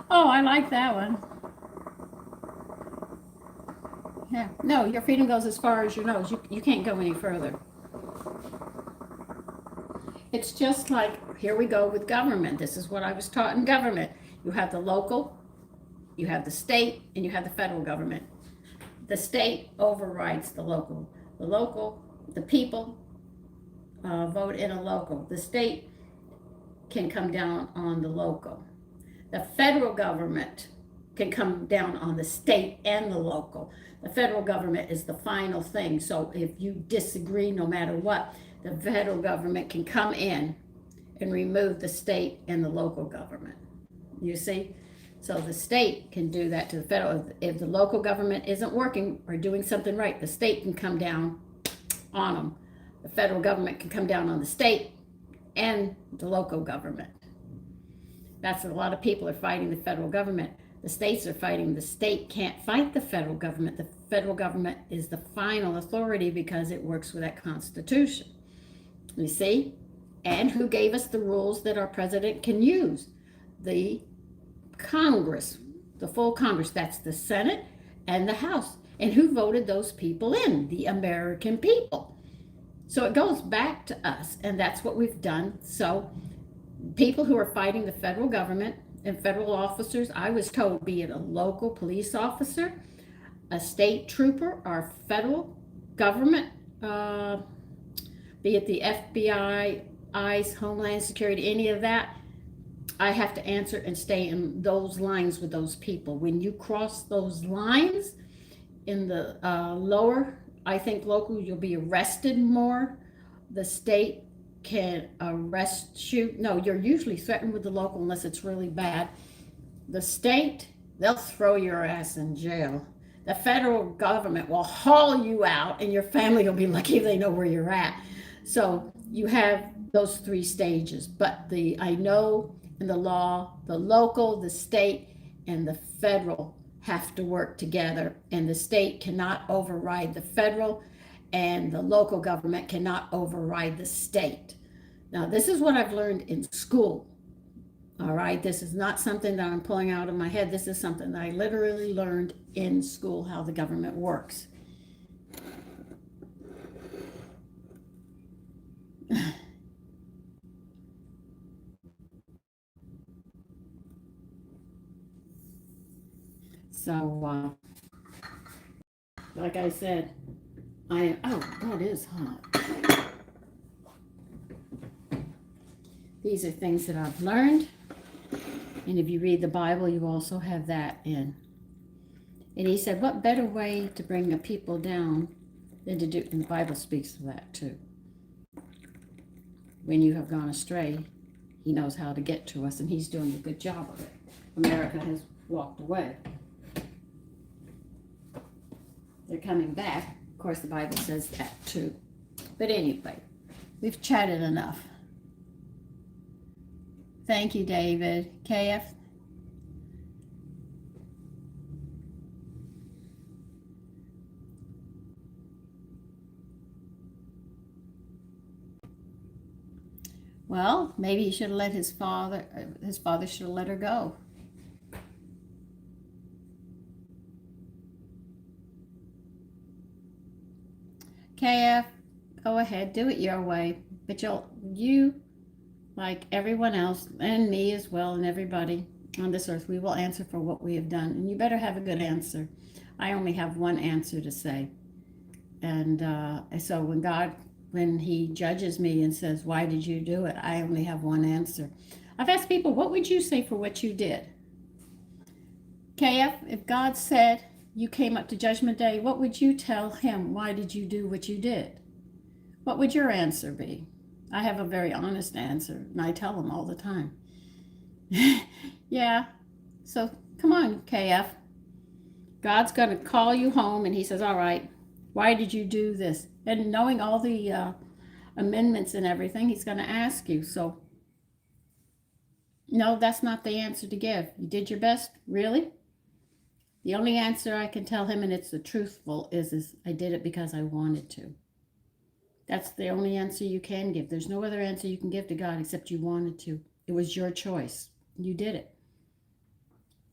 A: Oh, I like that one. Yeah. No, your freedom goes as far as your nose. You can't go any further. It's just like, here we go with government. This is what I was taught in government. You have the local, you have the state, and you have the federal government. The state overrides the local. The people vote in a local. The state can come down on the local. The federal government can come down on the state and the local. The federal government is the final thing. So if you disagree, no matter what, the federal government can come in and remove the state and the local government. You see? So the state can do that to the federal. If the local government isn't working or doing something right, the state can come down on them. The federal government can come down on the state and the local government. That's a lot of people are fighting the federal government. The states are fighting. The state can't fight the federal government. The federal government is the final authority because it works with that Constitution. You see? And who gave us the rules that our president can use? The Congress, the full Congress. That's the Senate and the House. And who voted those people in? The American people. So it goes back to us, and that's what we've done. So people who are fighting the federal government and federal officers, I was told, be it a local police officer, a state trooper, or federal government, be it the FBI, ICE, Homeland Security, any of that, I have to answer and stay in those lines with those people. When you cross those lines in the lower, I think local, you'll be arrested more. The state can arrest you. No, you're usually threatened with the local unless it's really bad. The state, they'll throw your ass in jail. The federal government will haul you out, and your family will be lucky if they know where you're at. So you have those three stages. But I know in the law, the local, the state, and the federal have to work together, and the state cannot override the federal, and the local government cannot override the state. Now, this is what I've learned in school. All right, this is not something that I'm pulling out of my head. This is something that I literally learned in school, how the government works. So, like I said, that is hot. These are things that I've learned. And if you read the Bible, you also have that in. And he said, what better way to bring the people down than to do, and the Bible speaks of that too. When you have gone astray, he knows how to get to us, and he's doing a good job of it. America has walked away. They're coming back. Of course, the Bible says that too. But anyway, we've chatted enough. Thank you, David. KF? Well, maybe he should have let his father should have let her go. KF, go ahead, do it your way. But you, like everyone else, and me as well, and everybody on this earth, we will answer for what we have done. And you better have a good answer. I only have one answer to say. And so when he judges me and says, why did you do it? I only have one answer. I've asked people, what would you say for what you did? KF, if God said you came up to Judgment Day, what would you tell him? Why did you do what you did? What would your answer be? I have a very honest answer, and I tell him all the time. Yeah, so come on, KF. God's going to call you home, and he says, all right, why did you do this? And knowing all the amendments and everything, he's going to ask you. So, no, that's not the answer to give. You did your best? Really? The only answer I can tell him, and it's the truthful, is I did it because I wanted to. That's the only answer you can give. There's no other answer you can give to God except you wanted to. It was your choice. You did it.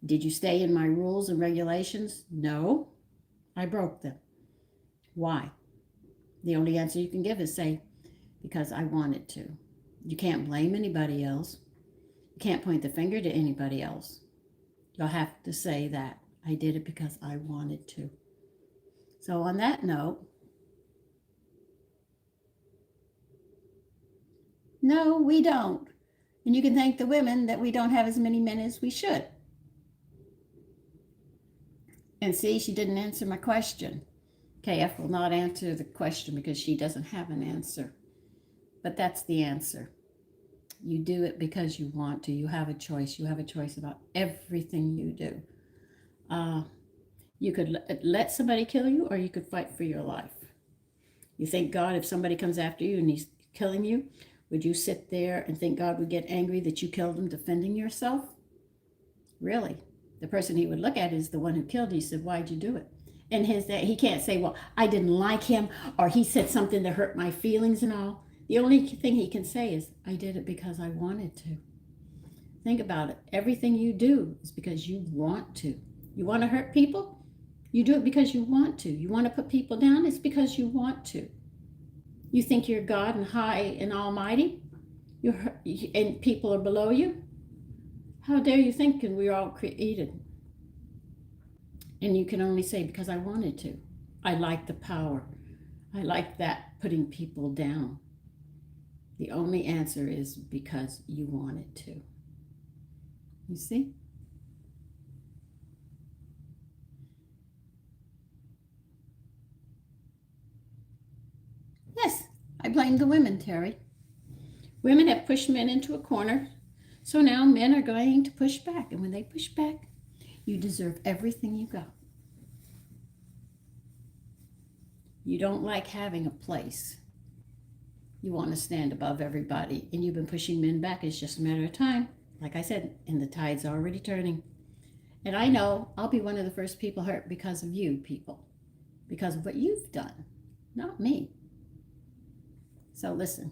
A: Did you stay in my rules and regulations? No. I broke them. Why? The only answer you can give is say, because I wanted to. You can't blame anybody else. You can't point the finger to anybody else. You'll have to say that I did it because I wanted to. So on that note, no, we don't. And you can thank the women that we don't have as many men as we should. And see, she didn't answer my question. KF will not answer the question because she doesn't have an answer. But that's the answer. You do it because you want to. You have a choice. You have a choice about everything you do. Uh, you could let somebody kill you, or you could fight for your life. You think God, if somebody comes after you and he's killing you, would you sit there and think God would get angry that you killed him defending yourself? Really? The person he would look at is the one who killed you. He said, why'd you do it? And he can't say, well, I didn't like him, or he said something that hurt my feelings and all. The only thing he can say is, I did it because I wanted to. Think about it. Everything you do is because you want to. You want to hurt people? You do it because you want to. You want to put people down? It's because you want to. You think you're God and high and almighty, and people are below you? How dare you think we're all created? And you can only say, because I wanted to. I like the power. I like that, putting people down. The only answer is because you wanted to. You see? Yes, I blame the women, Terry. Women have pushed men into a corner, so now men are going to push back. And when they push back, you deserve everything you got. You don't like having a place. You want to stand above everybody, and you've been pushing men back. It's just a matter of time, like I said, and the tide's already turning. And I know I'll be one of the first people hurt because of you people, because of what you've done, not me. So listen.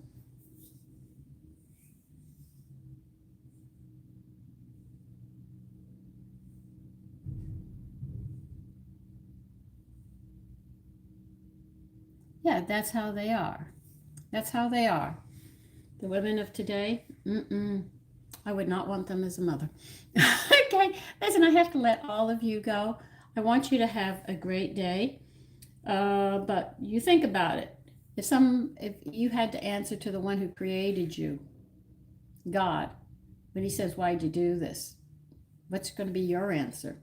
A: Yeah, that's how they are. That's how they are. The women of today, I would not want them as a mother. Okay, listen, I have to let all of you go. I want you to have a great day. But you think about it. If you had to answer to the one who created you, God, when he says, why'd you do this? What's going to be your answer?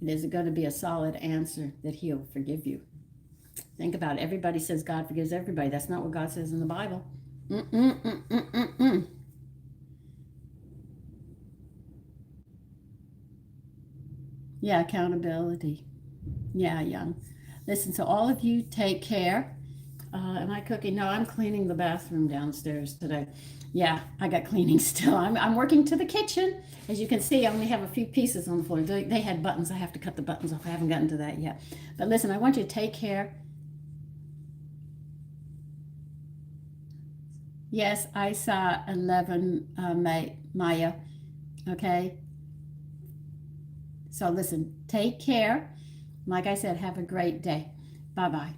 A: And is it going to be a solid answer that he'll forgive you? Think about it. Everybody says God forgives everybody. That's not what God says in the Bible. Yeah, accountability. Yeah, young. Listen, so all of you take care. Am I cooking? No, I'm cleaning the bathroom downstairs today. Yeah, I got cleaning still. I'm working to the kitchen. As you can see, I only have a few pieces on the floor. They had buttons. I have to cut the buttons off. I haven't gotten to that yet. But listen, I want you to take care. Yes, I saw 11, Maya. Okay? So listen, take care. Like I said, have a great day. Bye-bye.